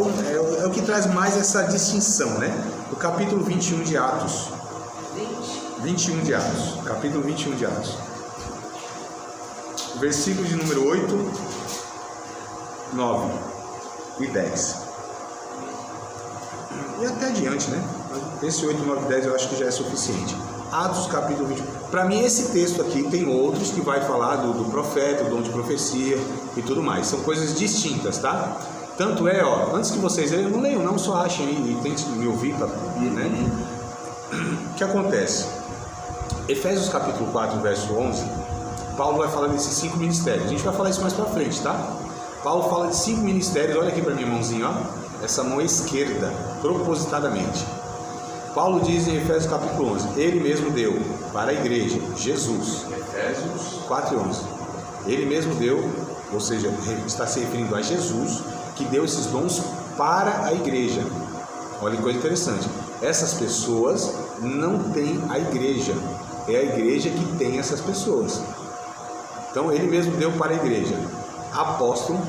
o que traz mais essa distinção, né? O capítulo 21 de Atos. 21 de Atos. Capítulo 21 de Atos. Versículo de número 8, 9 e 10. E até adiante, né? Esse 8, 9 e 10 eu acho que já é suficiente. Atos capítulo 21. Para mim esse texto aqui tem outros que vai falar do profeta, o dom de profecia e tudo mais. São coisas distintas, tá? Tanto é, ó, antes que vocês leiam, não leiam não, só achem aí e tentem me ouvir para ouvir, né? O que acontece? Efésios capítulo 4, verso 11, Paulo vai falar desses 5 ministérios. A gente vai falar isso mais para frente, tá? Paulo fala de 5 ministérios, olha aqui para minha mãozinha, ó, essa mão esquerda, propositadamente. Paulo diz em Efésios capítulo 11, ele mesmo deu para a igreja, Jesus, Efésios 4 e 11, ele mesmo deu, ou seja, está se referindo a Jesus, que deu esses dons para a igreja. Olha que coisa interessante, essas pessoas não têm a igreja, é a igreja que tem essas pessoas. Então ele mesmo deu para a igreja apóstolo,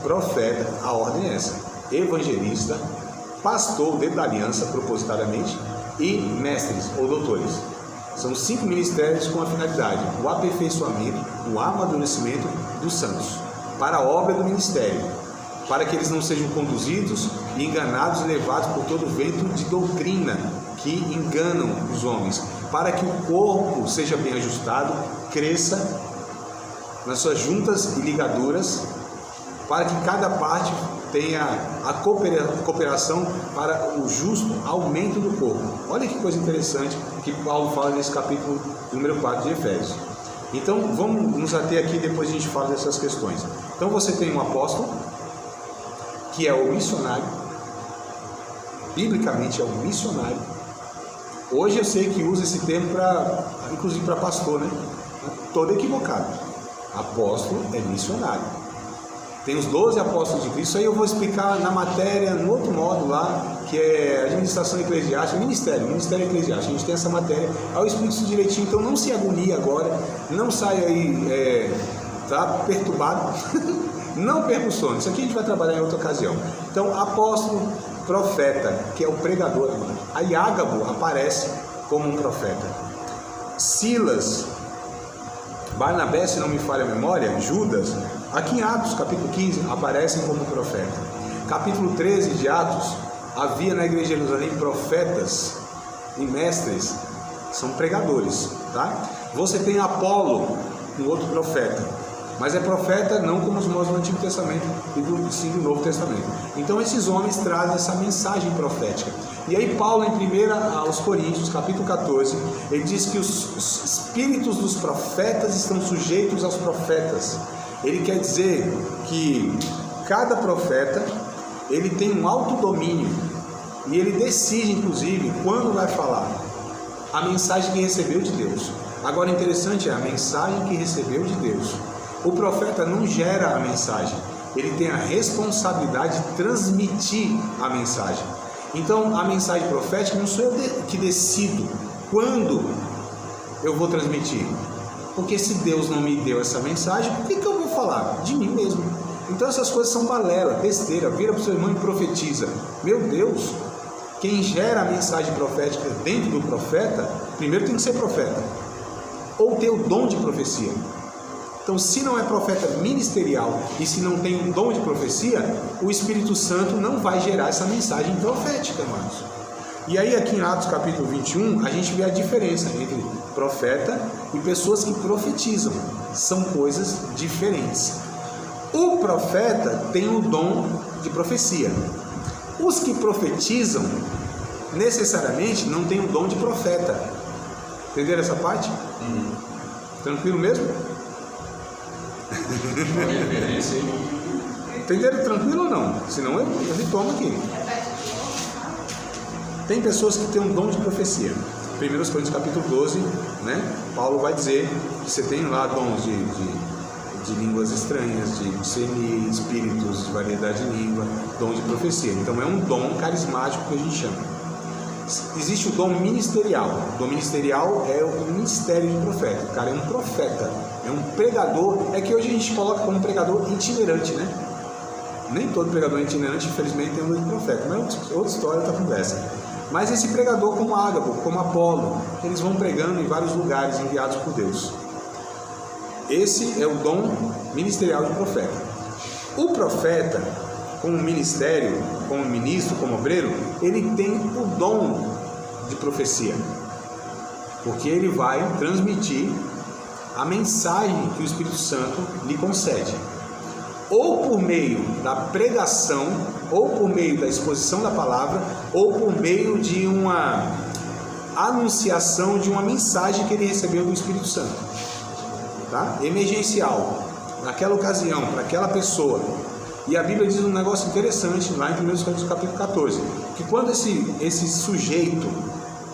profeta, a ordem é essa, evangelista, pastor, dedo da aliança, propositadamente, e mestres ou doutores. São 5 ministérios com a finalidade, o aperfeiçoamento, o amadurecimento dos santos, para a obra do ministério, para que eles não sejam conduzidos e enganados e levados por todo vento de doutrina que enganam os homens, para que o corpo seja bem ajustado, cresça nas suas juntas e ligaduras, para que cada parte tenha a cooperação para o justo aumento do corpo. Olha que coisa interessante que Paulo fala nesse capítulo número 4 de Efésios. Então vamos nos ater aqui, depois a gente fala dessas questões. Então você tem um apóstolo, que é o missionário, biblicamente é o missionário. Hoje eu sei que usa esse termo inclusive para pastor, né? Todo equivocado. Apóstolo é missionário. Tem os 12 apóstolos de Cristo. Isso aí eu vou explicar na matéria, no outro módulo lá, que é administração eclesiástica, ministério eclesiástico. A gente tem essa matéria. Aí eu explico isso direitinho, então não se agonie agora, não saia aí perturbado. Não perca o sono, isso aqui a gente vai trabalhar em outra ocasião. Então, apóstolo, profeta, que é o pregador, mano. Aí Ágabo aparece como um profeta. Silas, Barnabé, se não me falha a memória, Judas, aqui em Atos, capítulo 15, aparecem como profeta. Capítulo 13 de Atos, havia na igreja de Jerusalém profetas e mestres, são pregadores, tá? Você tem Apolo, um outro profeta. Mas é profeta não como os irmãos do Antigo Testamento e sim do Novo Testamento. Então esses homens trazem essa mensagem profética. E aí Paulo, em 1 aos Coríntios, capítulo 14, ele diz que os espíritos dos profetas estão sujeitos aos profetas. Ele quer dizer que cada profeta, ele tem um autodomínio e ele decide, inclusive, quando vai falar a mensagem que recebeu de Deus. Agora, interessante é a mensagem que recebeu de Deus. O profeta não gera a mensagem, ele tem a responsabilidade de transmitir a mensagem. Então, a mensagem profética não sou eu que decido quando eu vou transmitir. Porque se Deus não me deu essa mensagem, por que eu vou falar? De mim mesmo. Então essas coisas são balela, besteira. Vira para o seu irmão e profetiza. Meu Deus, quem gera a mensagem profética dentro do profeta, primeiro tem que ser profeta, ou ter o dom de profecia. Então, se não é profeta ministerial e se não tem um dom de profecia, o Espírito Santo não vai gerar essa mensagem profética, irmãos. E aí aqui em Atos capítulo 21, a gente vê a diferença entre profeta e pessoas que profetizam. São coisas diferentes. O profeta tem o dom de profecia. Os que profetizam, necessariamente, não têm o dom de profeta. Entenderam essa parte? Tranquilo mesmo? Entenderam tranquilo ou não? Senão eu retomo aqui. Tem pessoas que têm um dom de profecia. 1 Coríntios capítulo 12, né? Paulo vai dizer que você tem lá dons de línguas estranhas, de discernir espíritos, de variedade de língua, dom de profecia. Então é um dom carismático que a gente chama. Existe o dom ministerial. O dom ministerial é o ministério de profeta. O cara é um profeta, é um pregador. É que hoje a gente coloca como pregador itinerante, né? Nem todo pregador itinerante, infelizmente, tem um dom de profeta. Mas é outra história, outra conversa. Mas esse pregador, como Ágabo, como Apolo, eles vão pregando em vários lugares enviados por Deus. Esse é o dom ministerial de profeta. O profeta, como ministério, como ministro, como obreiro, ele tem o dom de profecia, porque ele vai transmitir a mensagem que o Espírito Santo lhe concede, ou por meio da pregação, ou por meio da exposição da palavra, ou por meio de uma anunciação de uma mensagem que ele recebeu do Espírito Santo, tá? Emergencial, naquela ocasião, para aquela pessoa. E a Bíblia diz um negócio interessante lá em 1 Coríntios capítulo 14, que quando esse sujeito,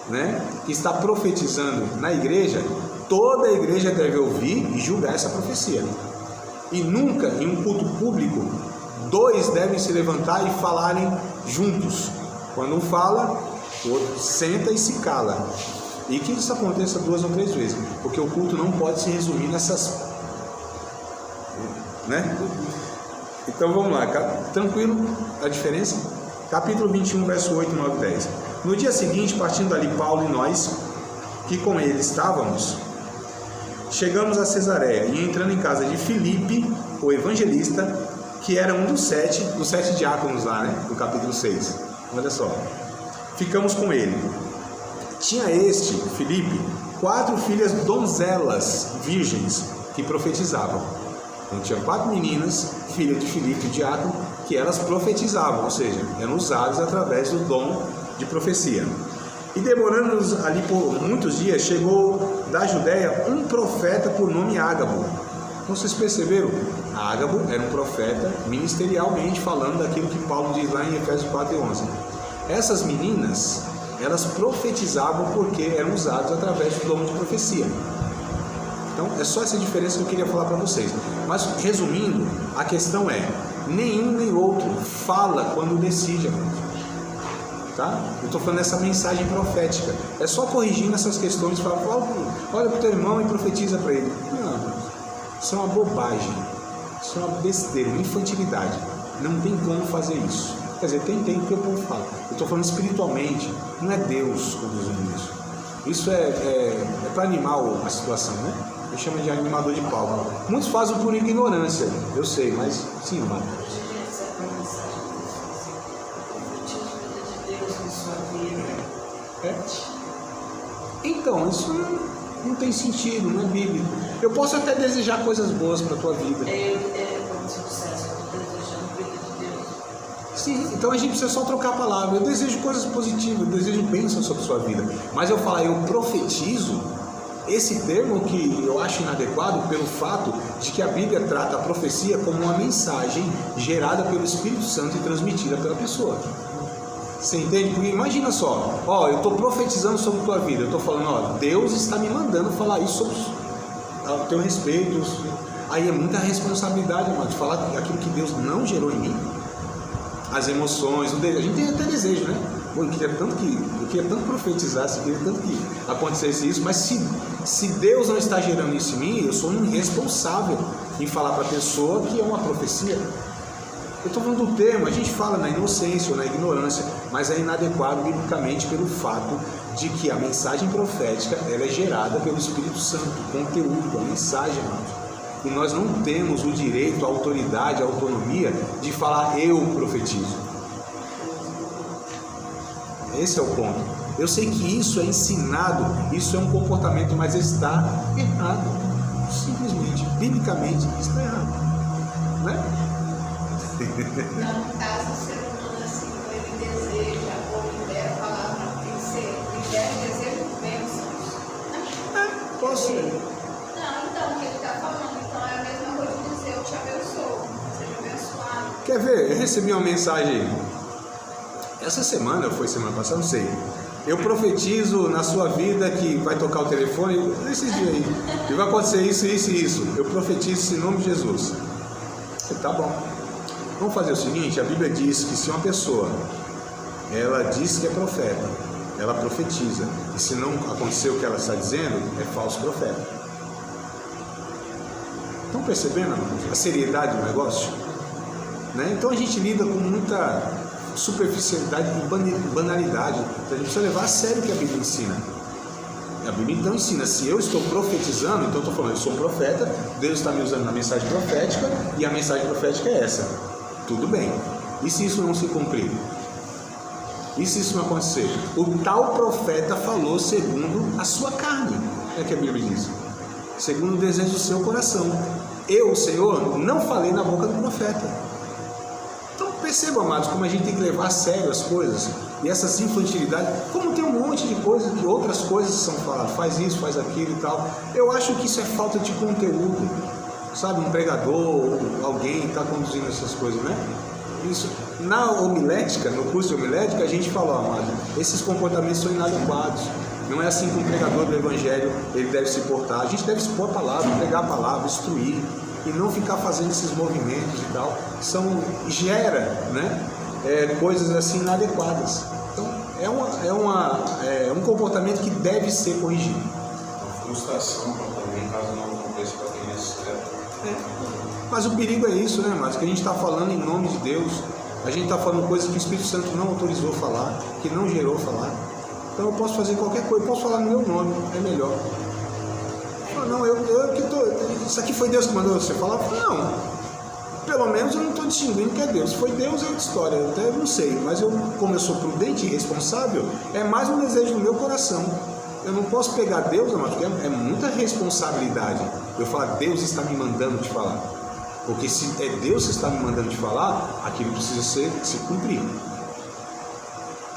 né, que está profetizando na igreja, toda a igreja deve ouvir e julgar essa profecia. E nunca, em um culto público, dois devem se levantar e falarem juntos. Quando um fala, o outro senta e se cala. E que isso aconteça 2 ou 3 vezes, porque o culto não pode se resumir nessas... né? Então vamos lá, tranquilo a diferença? Capítulo 21, verso 8, 9 e 10. No dia seguinte, partindo dali Paulo e nós, que com ele estávamos, chegamos a Cesareia e entrando em casa de Filipe, o evangelista, que era um dos sete diáconos lá, né? No capítulo 6. Olha só. Ficamos com ele. Tinha Filipe, 4 filhas donzelas virgens que profetizavam. Então tinha 4 meninas, filhas de Filipe, o diácono, que elas profetizavam, ou seja, eram usadas através do dom de profecia. E demorando-nos ali por muitos dias, chegou da Judéia um profeta por nome Ágabo. Então vocês perceberam? Ágabo era um profeta ministerialmente falando daquilo que Paulo diz lá em Efésios 4 e 11. Essas meninas, elas profetizavam porque eram usadas através do dom de profecia. Então é só essa diferença que eu queria falar para vocês. Mas resumindo, a questão é: nenhum nem outro fala quando decide, amados. Tá? Eu estou falando dessa mensagem profética. É só corrigindo essas questões. Olha para o teu irmão e profetiza para ele. Não, isso é uma bobagem. Isso é uma besteira, uma infantilidade. Não tem como fazer isso. Quer dizer, tem porque o povo fala. Eu estou falando espiritualmente. Não é Deus conduzindo isso. Isso é para animar a situação, né? Eu chamo de animador de palco. Muitos fazem por ignorância, eu sei, mas sim, mano. É? Então, isso não tem sentido, não é bíblico. Eu posso até desejar coisas boas para a tua vida. Como se dissesse, eu estou desejando a vida de Deus. Sim, então a gente precisa só trocar a palavra. Eu desejo coisas positivas, eu desejo bênção sobre a sua vida. Mas eu falar, eu profetizo, esse termo que eu acho inadequado pelo fato de que a Bíblia trata a profecia como uma mensagem gerada pelo Espírito Santo e transmitida pela pessoa. Você entende? Porque imagina só, eu estou profetizando sobre a tua vida, eu estou falando, Deus está me mandando falar isso sobre o teu respeito. Aí é muita responsabilidade, mano, de falar aquilo que Deus não gerou em mim. As emoções, a gente tem até desejo, né? Eu queria tanto profetizar, eu queria tanto que acontecesse isso, mas se Deus não está gerando isso em mim, eu sou um irresponsável em falar para a pessoa que é uma profecia. Eu estou falando do termo, a gente fala na inocência ou na ignorância, mas é inadequado biblicamente pelo fato de que a mensagem profética ela é gerada pelo Espírito Santo, o conteúdo, a mensagem, irmãos. E nós não temos o direito, a autoridade, a autonomia de falar eu profetizo. Esse é o ponto. Eu sei que isso é ensinado, isso é um comportamento, mas está errado. Simplesmente, biblicamente, está errado. Né? Não, no caso, o ser humano, assim, ele deseja ou libera a palavra, tem que ser, libera e deseja bênçãos. Posso? Não, então, o que ele está falando, então é a mesma coisa de dizer, eu te abençoo, seja abençoado. Quer ver? Eu recebi uma mensagem essa semana, ou foi semana passada, não sei. Eu profetizo na sua vida que vai tocar o telefone, esses dias aí, e vai acontecer isso, isso e isso. Eu profetizo isso em nome de Jesus. Tá bom. Vamos fazer o seguinte, a Bíblia diz que se uma pessoa, ela diz que é profeta, ela profetiza, e se não acontecer o que ela está dizendo, é falso profeta. Estão percebendo a seriedade do negócio? Né? Então a gente lida com muita superficialidade e banalidade. Então a gente precisa levar a sério o que a Bíblia ensina. A Bíblia então ensina, se eu estou profetizando, então eu estou falando, eu sou um profeta, Deus está me usando na mensagem profética, e a mensagem profética é essa. Tudo bem. E se isso não se cumprir? E se isso não acontecer? O tal profeta falou segundo a sua carne, é que a Bíblia diz. Segundo o desejo do seu coração. Eu, o Senhor, não falei na boca do profeta. Percebam, amados, como a gente tem que levar a sério as coisas e essas infantilidades, como tem um monte de coisas, que outras coisas são faladas, faz isso, faz aquilo e tal. Eu acho que isso é falta de conteúdo, sabe? Um pregador, alguém está conduzindo essas coisas, né? Isso, na homilética, no curso de homilética, a gente falou, amado, esses comportamentos são inadequados. Não é assim que um pregador do evangelho ele deve se portar. A gente deve expor a palavra, pregar a palavra, instruir. E não ficar fazendo esses movimentos e tal, gera, né, coisas assim inadequadas. Então é um comportamento que deve ser corrigido. A frustração também, caso não aconteça para quem é certo. Mas o perigo é isso, né, Márcio? Que a gente está falando em nome de Deus, a gente está falando coisas que o Espírito Santo não autorizou falar, que não gerou falar. Então eu posso fazer qualquer coisa, eu posso falar no meu nome, é melhor. Não, isso aqui foi Deus que mandou você falar? Não, pelo menos eu não estou distinguindo que é Deus. Se foi Deus é outra história, eu até não sei, mas como eu sou prudente e responsável, é mais um desejo do meu coração. Eu não posso pegar Deus, porque é muita responsabilidade eu falar, Deus está me mandando te falar. Porque se é Deus que está me mandando te falar, aquilo precisa se cumprir.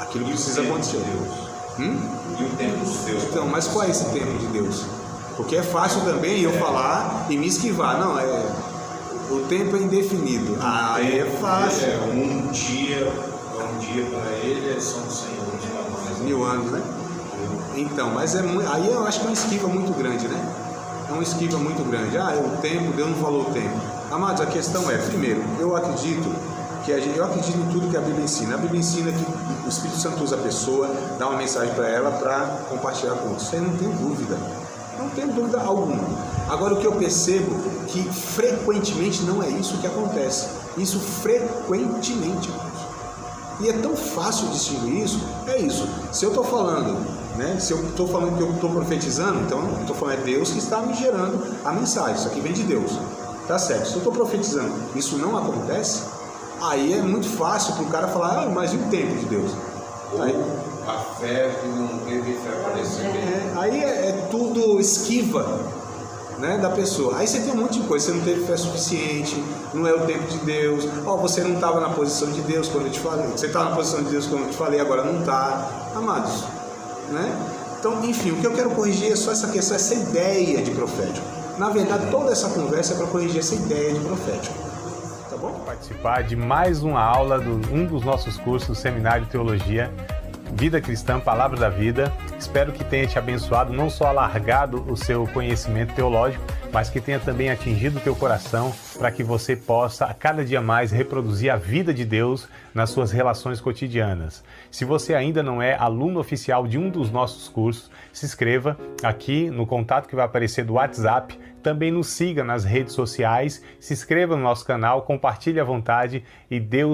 Aquilo precisa acontecer. E o tempo de Deus. Então, mas qual é esse tempo de Deus? Porque é fácil também eu falar e me esquivar. Não, o tempo é indefinido. Aí é fácil. Um dia para ele são 100 anos para nós. 1000 anos, né? Então, mas aí eu acho que é uma esquiva muito grande, né? É uma esquiva muito grande. O tempo, Deus não falou o tempo. Amados, a questão é, primeiro, eu acredito em tudo que a Bíblia ensina. A Bíblia ensina que o Espírito Santo usa a pessoa, dá uma mensagem para ela para compartilhar com outros. Isso aí não tem dúvida. Não tenho dúvida alguma. Agora, o que eu percebo que frequentemente não é isso que acontece. Isso frequentemente. E é tão fácil distinguir isso. É isso. Se eu estou falando, né? Se eu estou falando que eu estou profetizando, então eu estou falando é Deus que está me gerando a mensagem. Isso aqui vem de Deus. Tá certo. Se eu estou profetizando, isso não acontece, aí é muito fácil para o cara falar, mas e o tempo de Deus? Aí, a fé que não teve fé aparecer. Aí é tudo esquiva, né, da pessoa. Aí você tem um monte de coisa, você não teve fé suficiente, não é o tempo de Deus, você não estava na posição de Deus quando eu te falei, você estava na posição de Deus quando eu te falei, agora não está. Amados, né? Então, enfim, o que eu quero corrigir é só essa questão, essa ideia de profético. Na verdade, toda essa conversa é para corrigir essa ideia de profético. Tá bom? Participar de mais uma aula de um dos nossos cursos do Seminário de Teologia, Vida Cristã, Palavra da Vida. Espero que tenha te abençoado, não só alargado o seu conhecimento teológico, mas que tenha também atingido o teu coração para que você possa, a cada dia mais, reproduzir a vida de Deus nas suas relações cotidianas. Se você ainda não é aluno oficial de um dos nossos cursos, se inscreva aqui no contato que vai aparecer do WhatsApp. Também nos siga nas redes sociais, se inscreva no nosso canal, compartilhe à vontade e Deus